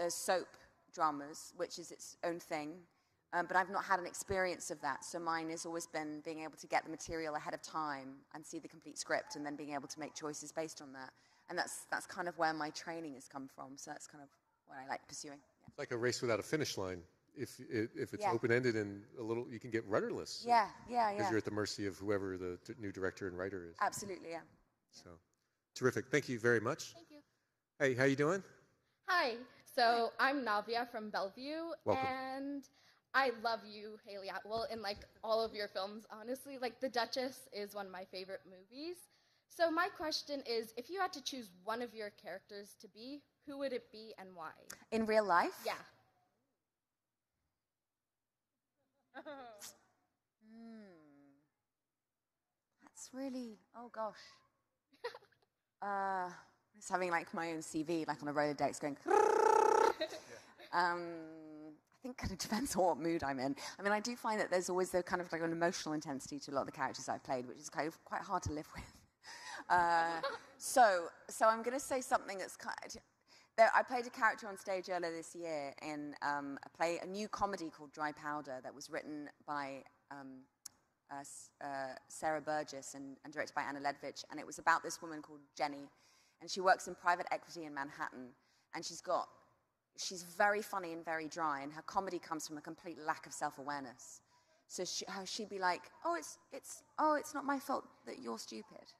soap dramas, which is its own thing, but I've not had an experience of that. So mine has always been being able to get the material ahead of time and see the complete script, and then being able to make choices based on that. And that's kind of where my training has come from. So that's kind of what I like pursuing. Yeah. It's like a race without a finish line. If it's open-ended and a little, you can get rudderless. Yeah. Because you're at the mercy of whoever the new director and writer is. Absolutely, yeah. So, terrific. Thank you very much. Thank you. Hey, how you doing? Hi. So I'm Navia from Bellevue, Welcome. and I love you, Hayley Atwell, in like all of your films, honestly. Like The Duchess is one of my favorite movies. So my question is, if you had to choose one of your characters to be, who would it be and why? In real life? Yeah. That's really, oh gosh. Just having like my own CV, like on a Rolodex going. I think kind of depends on what mood I'm in. I mean, I do find that there's always the kind of like an emotional intensity to a lot of the characters I've played, which is kind of quite hard to live with. So I'm going to say something that's kind of, I played a character on stage earlier this year in a new comedy called Dry Powder that was written by Sarah Burgess and directed by Anna Ledvich, and it was about this woman called Jenny, and she works in private equity in Manhattan, and she's very funny and very dry, and her comedy comes from a complete lack of self-awareness. So she'd be like, it's not my fault that you're stupid.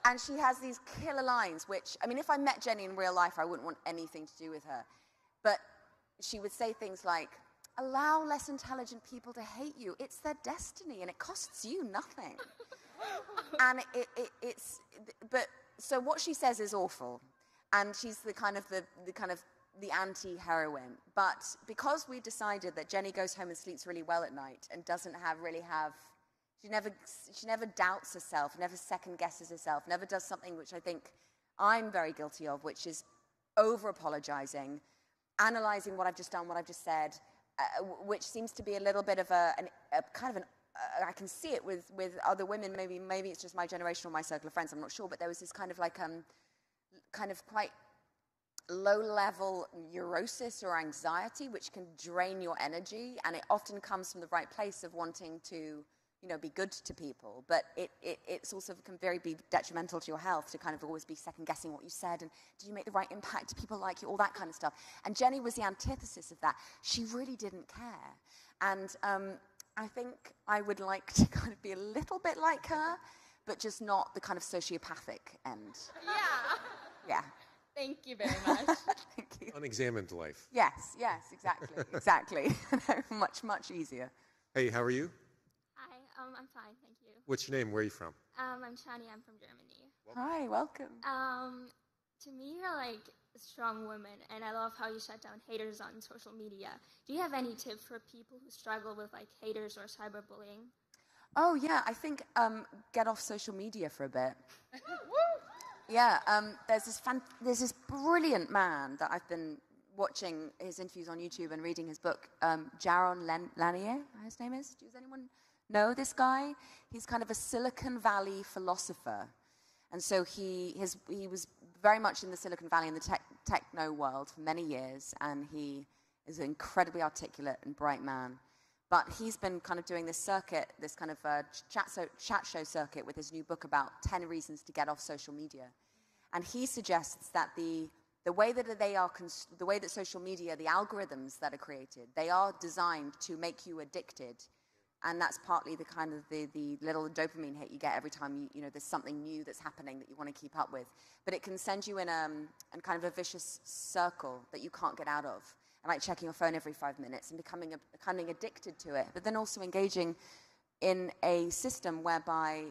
And she has these killer lines, which, I mean, if I met Jenny in real life, I wouldn't want anything to do with her. But she would say things like, allow less intelligent people to hate you. It's their destiny, and it costs you nothing. And so what she says is awful. And she's the kind of the anti-heroine. But because we decided that Jenny goes home and sleeps really well at night and doesn't she never doubts herself, never second guesses herself, never does something which I think I'm very guilty of, which is over-apologizing, analyzing what I've just done, what I've just said, which seems to be a little bit of a kind of I can see it with other women, maybe it's just my generation or my circle of friends, I'm not sure, but there was this kind of like kind of quite low-level neurosis or anxiety, which can drain your energy, and it often comes from the right place of wanting to, be good to people, but it's also can be detrimental to your health to kind of always be second-guessing what you said, and did you make the right impact? Do people like you? All that kind of stuff. And Jenny was the antithesis of that. She really didn't care, and I think I would like to kind of be a little bit like her, but just not the kind of sociopathic end. Yeah. Thank you very much. Thank you. Unexamined life. Yes, exactly. Much easier. Hey, how are you? Hi, I'm fine, thank you. What's your name? Where are you from? I'm Shani, I'm from Germany. Hi, welcome. To me, you're like a strong woman, and I love how you shut down haters on social media. Do you have any tips for people who struggle with like haters or cyberbullying? Oh yeah, I think get off social media for a bit. Yeah, there's this brilliant man that I've been watching his interviews on YouTube and reading his book, Jaron Lanier, his name is. Does anyone know this guy? He's kind of a Silicon Valley philosopher. And so he was very much in the Silicon Valley in the techno world for many years, and he is an incredibly articulate and bright man. But he's been kind of doing this circuit, this kind of chat show circuit with his new book about 10 reasons to get off social media. And he suggests that the way that social media, the algorithms that are created, they are designed to make you addicted. And that's partly the kind of the little dopamine hit you get every time there's something new that's happening that you want to keep up with. But it can send you in kind of a vicious circle that you can't get out of. And like checking your phone every 5 minutes and becoming addicted to it, but then also engaging in a system whereby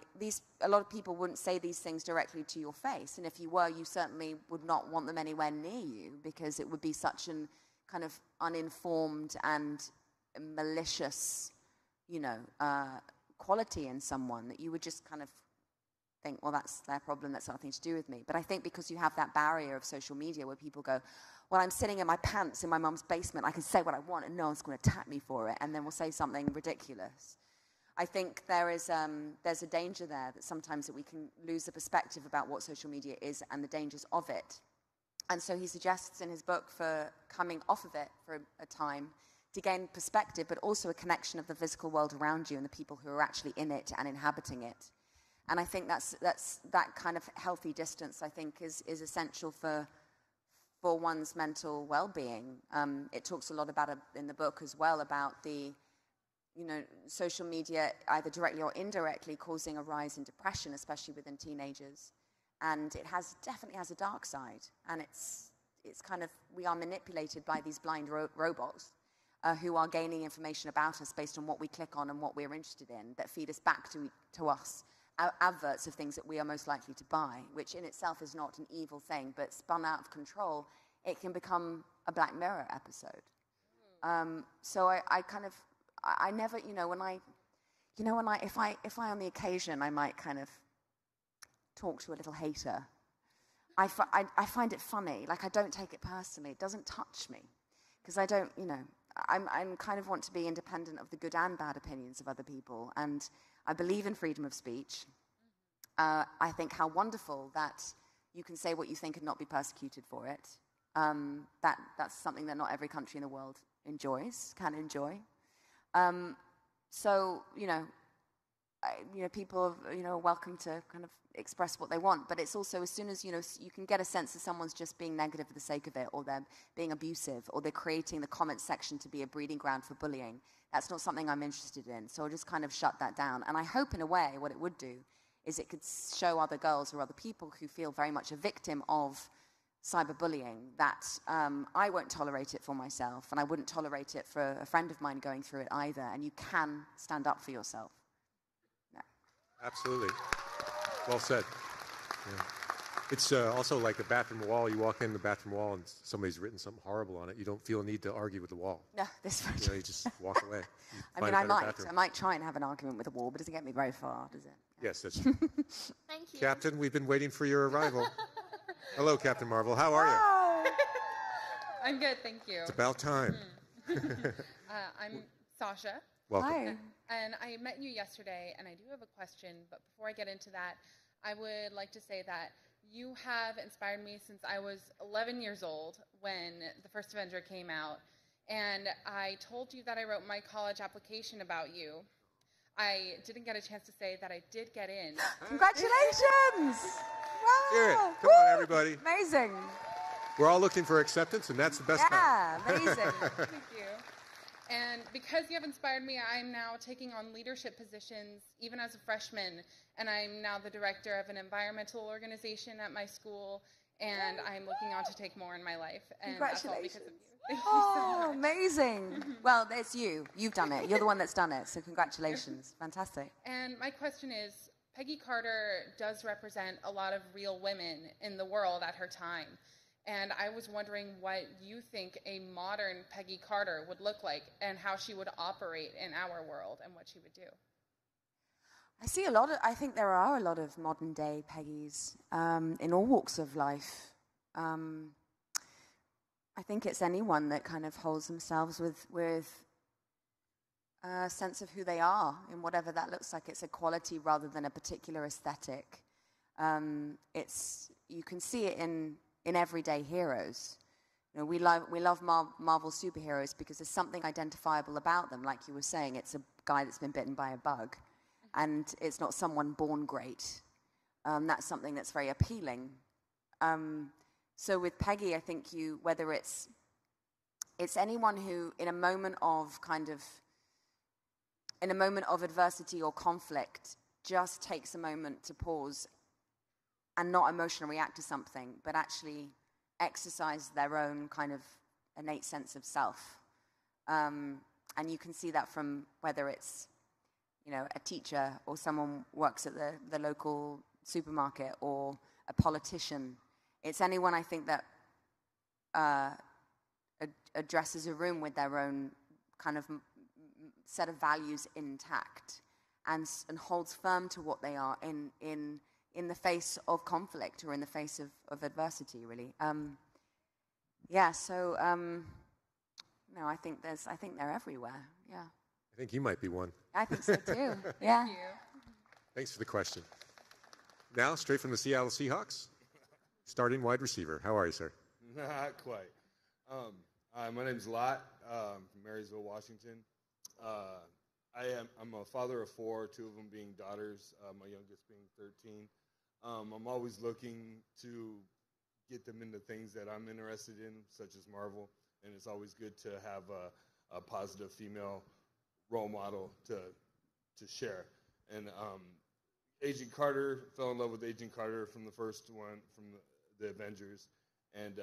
a lot of people wouldn't say these things directly to your face, and if you were, you certainly would not want them anywhere near you, because it would be such an kind of uninformed and malicious, quality in someone that you would just kind of think, well, that's their problem, that's nothing to do with me. But I think because you have that barrier of social media where people go, well, I'm sitting in my pants in my mum's basement, I can say what I want and no one's going to attack me for it, and then we'll say something ridiculous. I think there's a danger there that sometimes that we can lose the perspective about what social media is and the dangers of it. And so he suggests in his book for coming off of it for a time to gain perspective, but also a connection of the physical world around you and the people who are actually in it and inhabiting it. And I think that's that kind of healthy distance, I think, is essential for one's mental well-being. It talks a lot about in the book as well about the social media either directly or indirectly causing a rise in depression, especially within teenagers. And it definitely has a dark side. And it's kind of, we are manipulated by these blind robots. who are gaining information about us based on what we click on and what we're interested in, that feed us back to us adverts of things that we are most likely to buy, which in itself is not an evil thing, but spun out of control, it can become a Black Mirror episode. So I never, if I on the occasion, I might kind of talk to a little hater. I find it funny. Like, I don't take it personally. It doesn't touch me because I don't, I'm kind of want to be independent of the good and bad opinions of other people, and I believe in freedom of speech. I think how wonderful that you can say what you think and not be persecuted for it. That's something that not every country in the world can enjoy. So, people are welcome to kind of express what they want, but it's also, as soon as, you can get a sense that someone's just being negative for the sake of it, or they're being abusive, or they're creating the comment section to be a breeding ground for bullying. That's not something I'm interested in, so I'll just kind of shut that down. And I hope, in a way, what it would do is it could show other girls or other people who feel very much a victim of cyberbullying that I won't tolerate it for myself, and I wouldn't tolerate it for a friend of mine going through it either, and you can stand up for yourself. No. Absolutely. Well said. Yeah. It's also like a bathroom wall. You walk in the bathroom wall and somebody's written something horrible on it. You don't feel a need to argue with the wall. No, this one. You just walk away. I might try and have an argument with the wall, but it doesn't get me very far, does it? Yes, that's true. Thank you. Captain, we've been waiting for your arrival. Hello, Captain Marvel. How are you? I'm good, thank you. It's about time. I'm Sasha. Welcome. Hi. And I met you yesterday, and I do have a question, but before I get into that, I would like to say that you have inspired me since I was 11 years old when the first Avenger came out, and I told you that I wrote my college application about you. I didn't get a chance to say that I did get in. Congratulations! Wow! Hear it. Come on, everybody. Amazing. We're all looking for acceptance, and that's the best kind. Yeah, amazing. Thank you. And because you have inspired me, I'm now taking on leadership positions, even as a freshman, and I'm now the director of an environmental organization at my school, and I'm looking on to take more in my life. And that's all because of you. Thank you so much. Amazing. Well, it's you. You've done it. You're the one that's done it, so congratulations. Fantastic. And my question is, Peggy Carter does represent a lot of real women in the world at her time. And I was wondering what you think a modern Peggy Carter would look like and how she would operate in our world and what she would do. I think there are a lot of modern day Peggys in all walks of life. I think it's anyone that kind of holds themselves with a sense of who they are in whatever that looks like. It's a quality rather than a particular aesthetic. You can see it in everyday heroes. We love Marvel superheroes because there's something identifiable about them. Like you were saying, it's a guy that's been bitten by a bug, and it's not someone born great. That's something that's very appealing. So with Peggy, I think whether it's anyone who, in a moment of adversity or conflict, just takes a moment to pause and not emotionally react to something, but actually exercise their own kind of innate sense of self. And you can see that from whether it's, a teacher or someone works at the local supermarket or a politician. It's anyone, I think, that addresses a room with their own kind of set of values intact and holds firm to what they are in the face of conflict or in the face of adversity, really. I think they're everywhere. Yeah. I think you might be one. I think so too. Yeah. Thank you. Thanks for the question. Now, straight from the Seattle Seahawks, starting wide receiver. How are you, sir? Not quite. My name's Lot from Marysville, Washington. I'm a father of 4, 2 of them being daughters, my youngest being 13. I'm always looking to get them into things that I'm interested in, such as Marvel, and it's always good to have a positive female role model to share. And Agent Carter, fell in love with Agent Carter from the first one, from the Avengers, and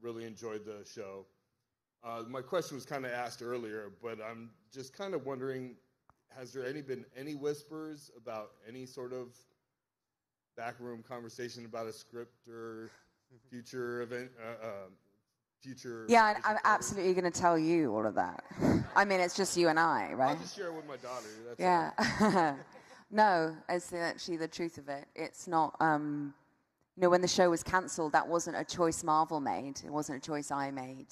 really enjoyed the show. My question was kind of asked earlier, but I'm just kind of wondering, has there been any whispers about any sort of backroom conversation about a script or future event, future... Yeah, I'm absolutely going to tell you all of that. I mean, it's just you and I, right? I'll just share it with my daughter. That's yeah. No, it's actually the truth of it. It's not... when the show was cancelled, that wasn't a choice Marvel made. It wasn't a choice I made.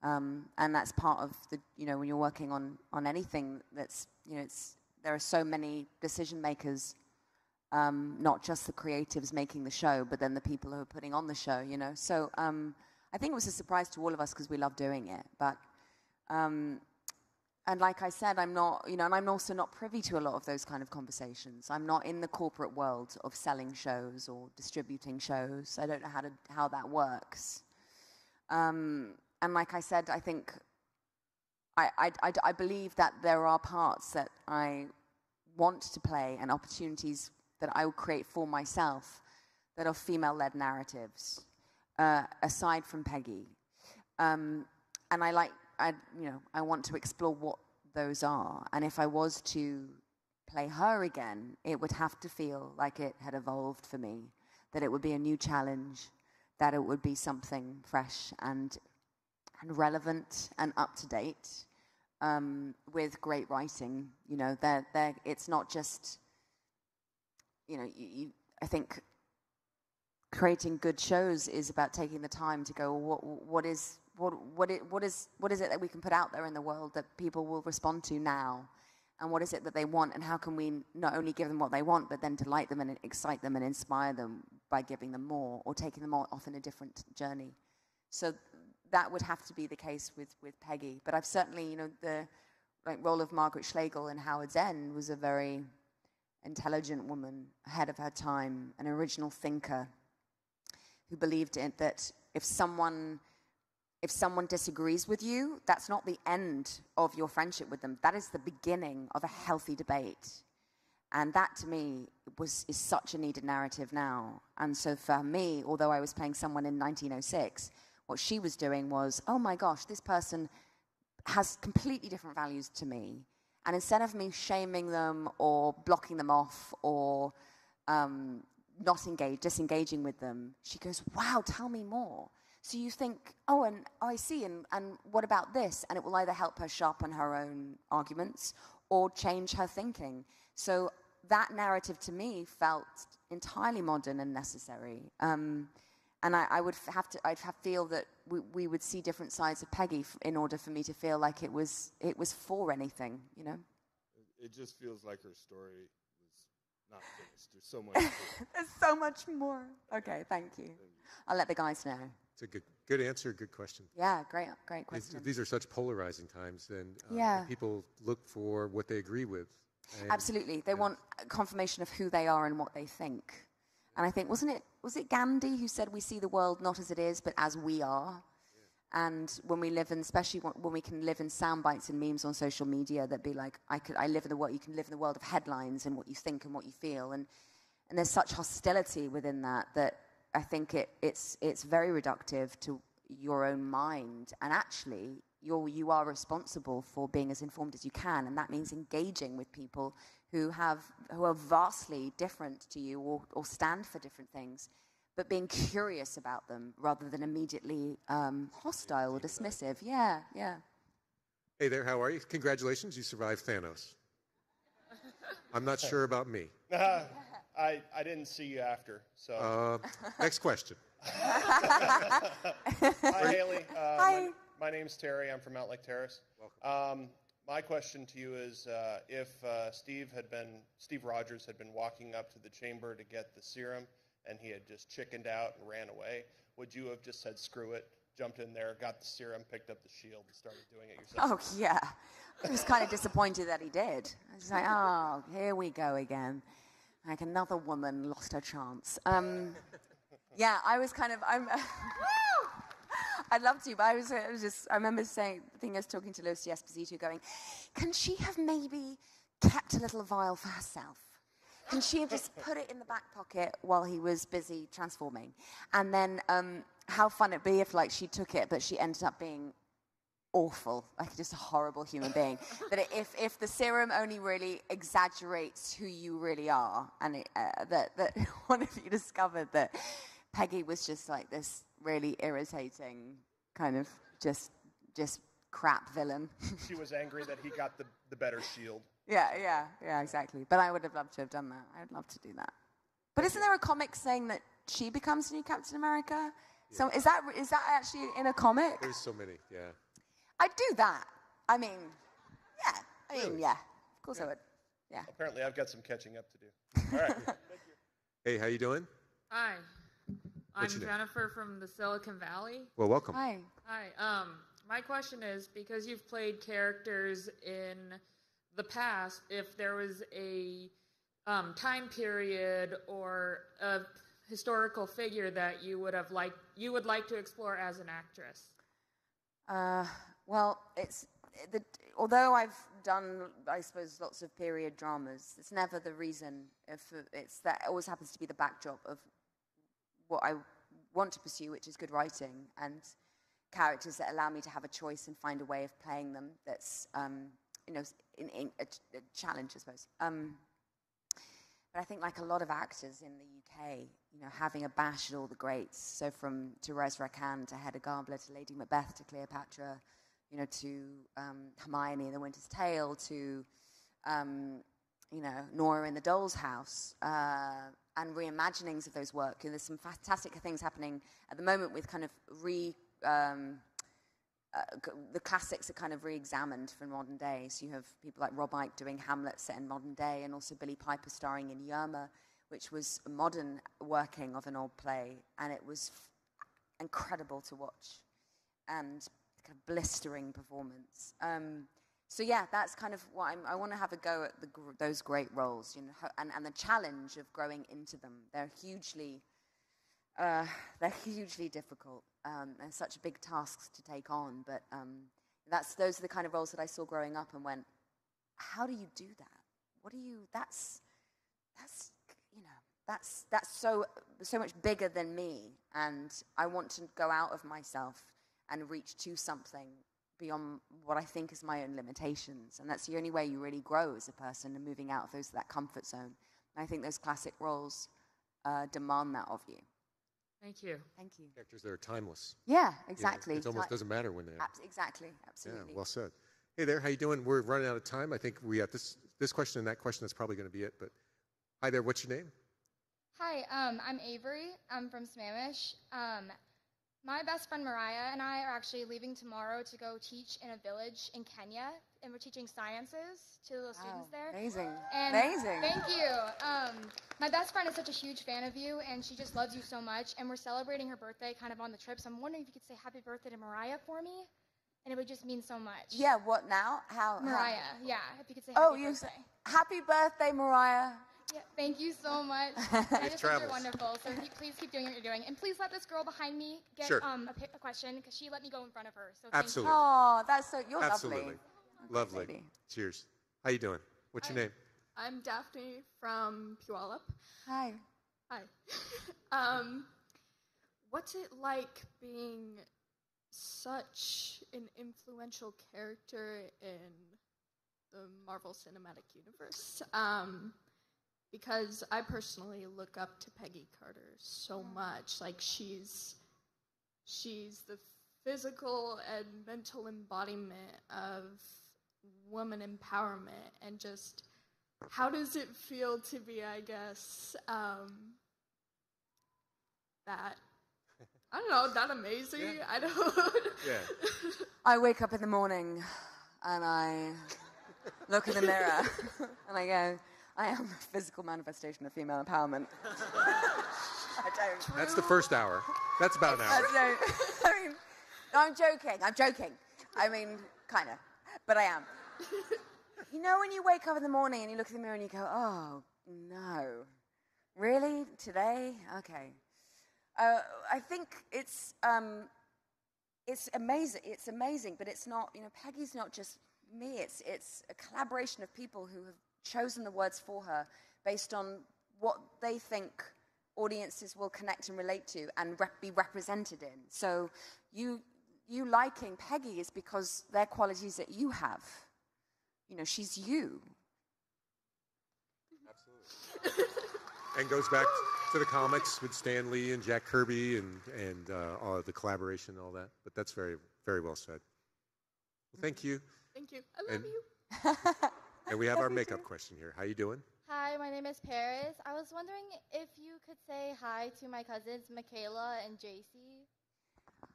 And that's part of the, when you're working on anything that's, there are so many decision makers, not just the creatives making the show, but then the people who are putting on the show, So I think it was a surprise to all of us because we love doing it. But, and like I said, I'm not, and I'm also not privy to a lot of those kind of conversations. I'm not in the corporate world of selling shows or distributing shows. I don't know how that works. And like I said, I think I believe that there are parts that I want to play and opportunities that I will create for myself that are female-led narratives, aside from Peggy. And I want to explore what those are. And if I was to play her again, it would have to feel like it had evolved for me, that it would be a new challenge, that it would be something fresh and relevant and up to date, with great writing. It's not just, I think creating good shows is about taking the time to go, what is it that we can put out there in the world that people will respond to now? And what is it that they want? And how can we not only give them what they want, but then delight them and excite them and inspire them by giving them more or taking them off in a different journey? So that would have to be the case with Peggy. But I've certainly, the role of Margaret Schlegel in Howard's End was a very intelligent woman, ahead of her time, an original thinker who believed that if someone disagrees with you, that's not the end of your friendship with them. That is the beginning of a healthy debate. And that, to me, is such a needed narrative now. And so for me, although I was playing someone in 1906, what she was doing was, oh my gosh, this person has completely different values to me. And instead of me shaming them or blocking them off or disengaging with them, she goes, wow, tell me more. So you think, I see, and what about this? And it will either help her sharpen her own arguments or change her thinking. So that narrative to me felt entirely modern and necessary. And I'd feel that we would see different sides of Peggy in order for me to feel like it was for anything, It just feels like her story was not finished. There's so much. There's so much more. Okay, thank you. I'll let the guys know. It's a good answer, good question. Yeah, great question. These are such polarizing times, and people look for what they agree with. Absolutely, they want confirmation of who they are and what they think. And I think, was it Gandhi who said we see the world not as it is, but as we are? Yeah. And when we live in, especially when we can live in sound bites and memes on social media that be like, I live in the world, you can live in the world of headlines and what you think and what you feel. And there's such hostility within that I think it's very reductive to your own mind. And actually, you are responsible for being as informed as you can, and that means engaging with people who are vastly different to you or stand for different things, but being curious about them rather than immediately hostile or dismissive. Yeah. Hey there, how are you? Congratulations, you survived Thanos. I'm not sure about me. I didn't see you after, so. Next question. Hi, Hayley. Hi. My name's Terry. I'm from Out Lake Terrace. Welcome. My question to you is, if Steve Rogers had been walking up to the chamber to get the serum, and he had just chickened out and ran away, would you have just said, screw it, jumped in there, got the serum, picked up the shield, and started doing it yourself? Oh, yeah. I was kind of disappointed that he did. I was like, oh, here we go again. Like another woman lost her chance. Yeah, I was kind of, I'd love to, but I remember talking to Lucy Esposito going, can she have maybe kept a little vial for herself? Can she have just put it in the back pocket while he was busy transforming? And then how fun it'd be if she took it, but she ended up being awful, like just a horrible human being. That if the serum only really exaggerates who you really are, and that one of you discovered that Peggy was just like this really irritating kind of just crap villain. She was angry that he got the better shield. Yeah, exactly. But I would have loved to have done that. I'd love to do that. But isn't there a comic saying that she becomes the new Captain America? Yeah. So is that actually in a comic? There's so many, yeah. I'd do that. I mean, yeah. Really? Yeah. Of course I would. Yeah. Apparently, I've got some catching up to do. All right. Thank you. Hey, how you doing? Hi. What's I'm your name? Jennifer from the Silicon Valley. Well, welcome. Hi. Hi. My question is, because you've played characters in the past, if there was a time period or a historical figure that you would like to explore as an actress. Well, although I've done, I suppose, lots of period dramas, it's never the reason. It always happens to be the backdrop of what I want to pursue, which is good writing and characters that allow me to have a choice and find a way of playing them that's, in a challenge, I suppose. But I think, like a lot of actors in the UK, having a bash at all the greats, so from Therese Raquin to Hedda Gabler to Lady Macbeth to Cleopatra, to Hermione in The Winter's Tale to, Nora in The Doll's House, and reimaginings of those work. There's some fantastic things happening at the moment with kind of the classics are kind of re-examined for modern day. So you have people like Rob Icke doing Hamlet set in modern day, and also Billie Piper starring in Yerma, which was a modern working of an old play, and it was incredible to watch, and kind of blistering performance. So yeah, that's kind of what I want to have a go at those great roles, and the challenge of growing into them. They're hugely difficult and such big tasks to take on. But those are the kind of roles that I saw growing up and went, how do you do that? What do you? That's so much bigger than me, and I want to go out of myself and reach to something beyond what I think is my own limitations. And that's the only way you really grow as a person, and moving out of that comfort zone. And I think those classic roles demand that of you. Thank you. Thank you. Characters that are timeless. Yeah, exactly. It almost doesn't matter when they're... Exactly, absolutely. Yeah, well said. Hey there, how you doing? We're running out of time. I think we have this question and that question. That's probably going to be it. But hi there, what's your name? Hi, I'm Avery. I'm from Sammamish. My best friend Mariah and I are actually leaving tomorrow to go teach in a village in Kenya, and we're teaching sciences to the students there. Amazing. And amazing. Thank you. My best friend is such a huge fan of you, and she just loves you so much, and we're celebrating her birthday kind of on the trip, so I'm wondering if you could say happy birthday to Mariah for me, and it would just mean so much. Yeah, what now? How? Mariah, yeah, if you could say happy birthday. Happy birthday, Mariah. Yeah, thank you so much. I just think you're wonderful. So please keep doing what you're doing, and please let this girl behind me get a question, because she let me go in front of her. So absolutely. Thank you. Oh, that's so. You're absolutely lovely. Lovely. Cheers. How you doing? What's your name? I'm Daphne from Puyallup. Hi. Hi. What's it like being such an influential character in the Marvel Cinematic Universe? Because I personally look up to Peggy Carter so much. Like, she's the physical and mental embodiment of woman empowerment, and just how does it feel to be, I guess, that, I don't know, that amazing? Yeah. I don't. Yeah. I wake up in the morning and I look in the mirror and I go, I am the physical manifestation of female empowerment. I don't. That's the first hour. That's about an hour. I mean, no, I'm joking. I mean, kind of. But I am. When you wake up in the morning and you look in the mirror and you go, oh, no. Really? Today? Okay. I think it's amazing. It's amazing, but it's not, Peggy's not just me. It's a collaboration of people who have chosen the words for her based on what they think audiences will connect and relate to and be represented in. So you you liking Peggy is because they're qualities that you have. You know, she's you. Absolutely. And goes back to the comics with Stan Lee and Jack Kirby and all the collaboration and all that. But that's very, very well said. Well, thank you. Thank you. I love you. And we have our makeup question here. How you doing? Hi, my name is Paris. I was wondering if you could say hi to my cousins, Michaela and JC.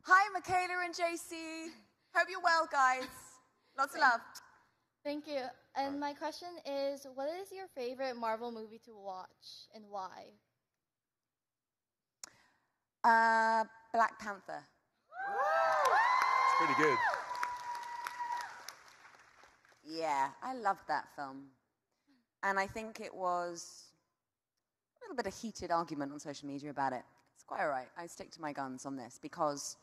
Hi, Michaela and JC. Hope you're well, guys. Lots of love. Thank you. And my question is, what is your favorite Marvel movie to watch and why? Black Panther. It's pretty good. Yeah, I loved that film. And I think it was a little bit of heated argument on social media about it. It's quite all right. I stick to my guns on this because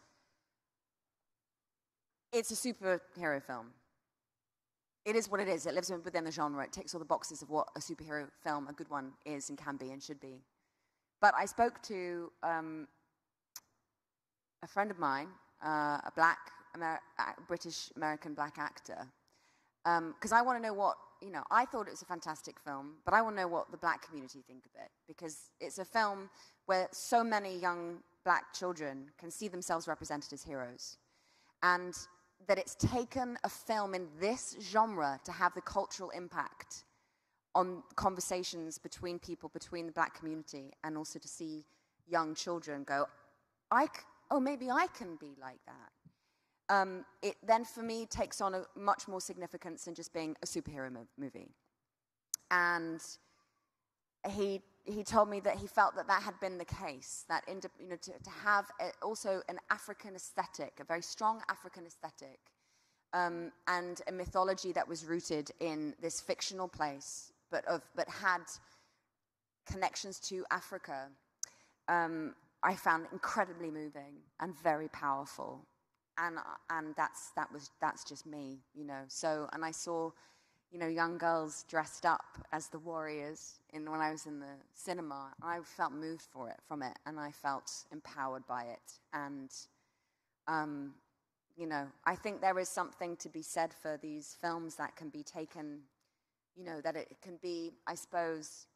it's a superhero film. It is what it is. It lives within the genre. It ticks all the boxes of what a superhero film, a good one, is and can be and should be. But I spoke to a friend of mine, a British-American black actor, because I want to know what, I thought it was a fantastic film, but I want to know what the black community think of it, because it's a film where so many young black children can see themselves represented as heroes. And that it's taken a film in this genre to have the cultural impact on conversations between people, between the black community, and also to see young children go, maybe I can be like that. It then, for me, takes on a much more significance than just being a superhero movie. And he told me that he felt that had been the case, that to have also an African aesthetic, a very strong African aesthetic, and a mythology that was rooted in this fictional place, but had connections to Africa, I found incredibly moving and very powerful. And that's just me, So, and I saw, young girls dressed up as the warriors when I was in the cinema. I felt moved from it, and I felt empowered by it. And, I think there is something to be said for these films that can be taken, that it can be, I suppose,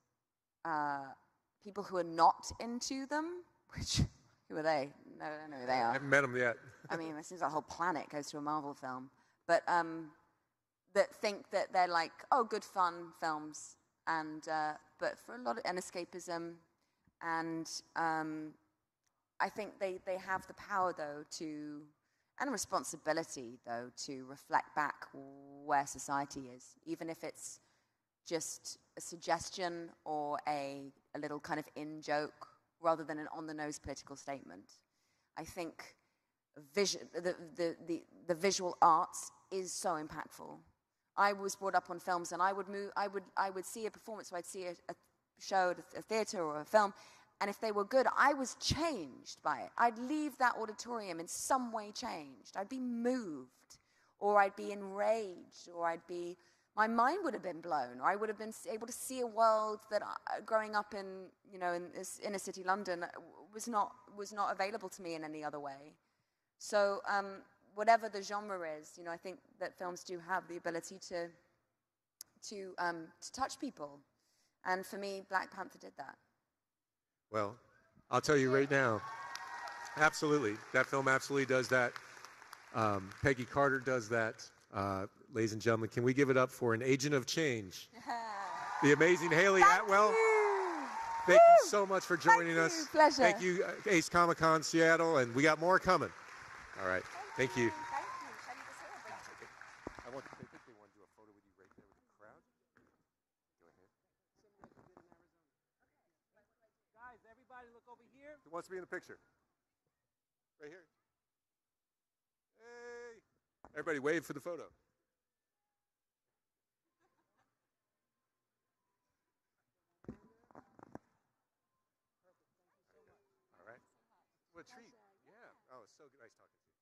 people who are not into them, which, who are they? No, I don't know who they are. I haven't met them yet. I mean, it seems like a whole planet goes to a Marvel film. But that think that they're like, good fun films, and but for a lot of escapism, and I think they have the power though and responsibility though to reflect back where society is, even if it's just a suggestion or a little kind of in joke rather than an on the nose political statement. I think the visual arts is so impactful. I was brought up on films, and I would see a performance, so I'd see a show at a theater or a film, and if they were good, I was changed by it. I'd leave that auditorium in some way changed. I'd be moved, or I'd be enraged, or my mind would have been blown, or I would have been able to see a world that growing up in this inner city London was not available to me in any other way. So whatever the genre is, I think that films do have the ability to touch people, and for me, Black Panther did that. Well, I'll tell you right now, absolutely, that film absolutely does that. Peggy Carter does that. Ladies and gentlemen, can we give it up for an agent of change, the amazing Hayley Atwell? Thank you so much for joining us. Pleasure. Thank you, Ace Comic-Con Seattle, and we got more coming. All right. Thank you. I think they want to do a photo with you right there with the crowd. Go ahead. Guys, everybody look over here. Who wants to be in the picture? Right here. Hey. Everybody wave for the photo. All right. What a treat. Yeah. Oh, it's so nice talking to you.